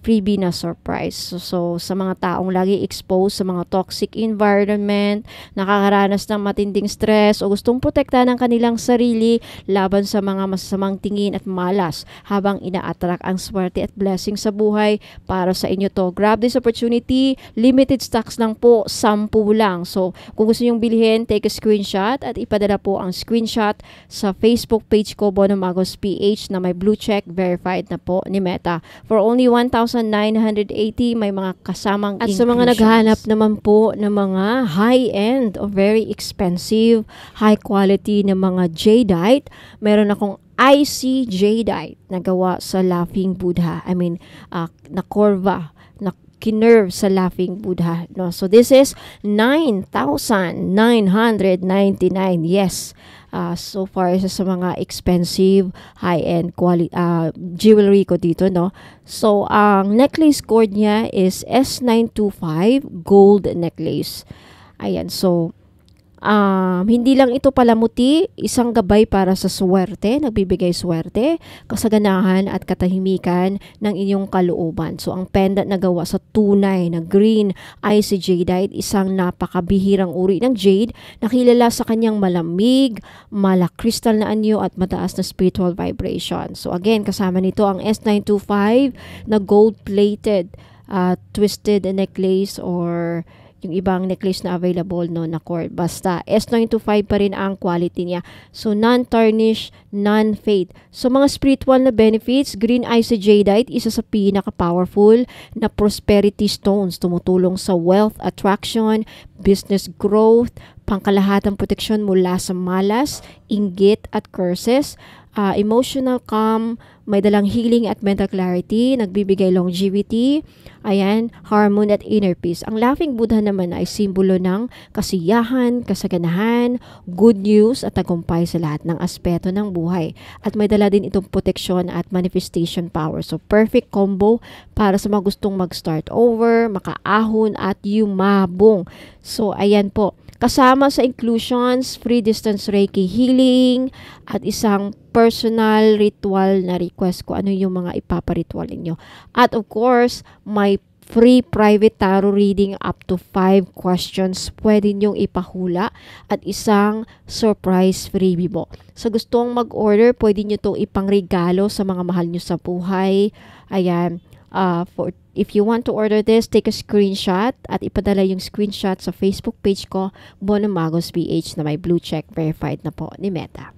freebie na surprise. So sa mga taong lagi exposed sa mga toxic environment, nakakaranas ng matinding stress o gustong protektahan ng kanilang sarili laban sa mga masasamang tingin at malas habang ina-attract ang swerte at blessing sa buhay, para sa inyo to. Grab this opportunity. Limited stocks lang po, 10 lang. So kung gusto nyong bilhin, take a screenshot at ipadala po ang screenshot sa Facebook page ko, Bono Magos PH, na may blue check, verified na po ni Meta. For only 1,980, may mga kasamang at inclusions. Sa mga naghahanap naman po ng mga high-end o very expensive, high-quality na mga jadeite, meron akong IC jadeite na gawa sa Laughing Buddha. Na Corva, na kinerve sa Laughing Buddha. No? So this is 9,999. Yes. So far, isa sa mga expensive, high-end jewelry ko dito, no? So, ang necklace cord niya is S925 gold necklace. Ayan, so, hindi lang ito palamuti, isang gabay para sa swerte, nagbibigay swerte, kasaganahan at katahimikan ng inyong kalooban. So, ang pendant na gawa sa tunay na green IC jadeite, isang napakabihirang uri ng jade na kilala sa kanyang malamig, malakristal na anyo at mataas na spiritual vibration. So, again, kasama nito ang S925 na gold-plated twisted necklace or yung ibang necklace na available, no, na cord. Basta S925 pa rin ang quality niya. So non-tarnish, non-fade. So mga spiritual na benefits, green IC jadeite, isa sa pinaka-powerful na prosperity stones, tumutulong sa wealth attraction, business growth, pangkalahatang proteksyon mula sa malas, inggit at curses, emotional calm, may dalang healing at mental clarity, nagbibigay longevity, ayan, harmony at inner peace. Ang Laughing Buddha naman ay simbolo ng kasiyahan, kasaganahan, good news at tagumpay sa lahat ng aspeto ng buhay. At may dala din itong proteksyon at manifestation power. So perfect combo para sa mga gustong mag-start over, makaahon at yumabong. So ayan po. Kasama sa inclusions, free distance Reiki healing, at isang personal ritual na request ko ano yung mga ipaparitual ninyo. At of course, may free private tarot reading up to 5 questions pwede nyong ipahula at isang surprise freebie po. Sa gustong mag-order, pwede nyo itong ipangregalo sa mga mahal nyo sa buhay. Ayan. If you want to order this, take a screenshot at ipadala yung screenshot sa Facebook page ko, Bono Magos PH, na may blue check, verified na po ni Meta.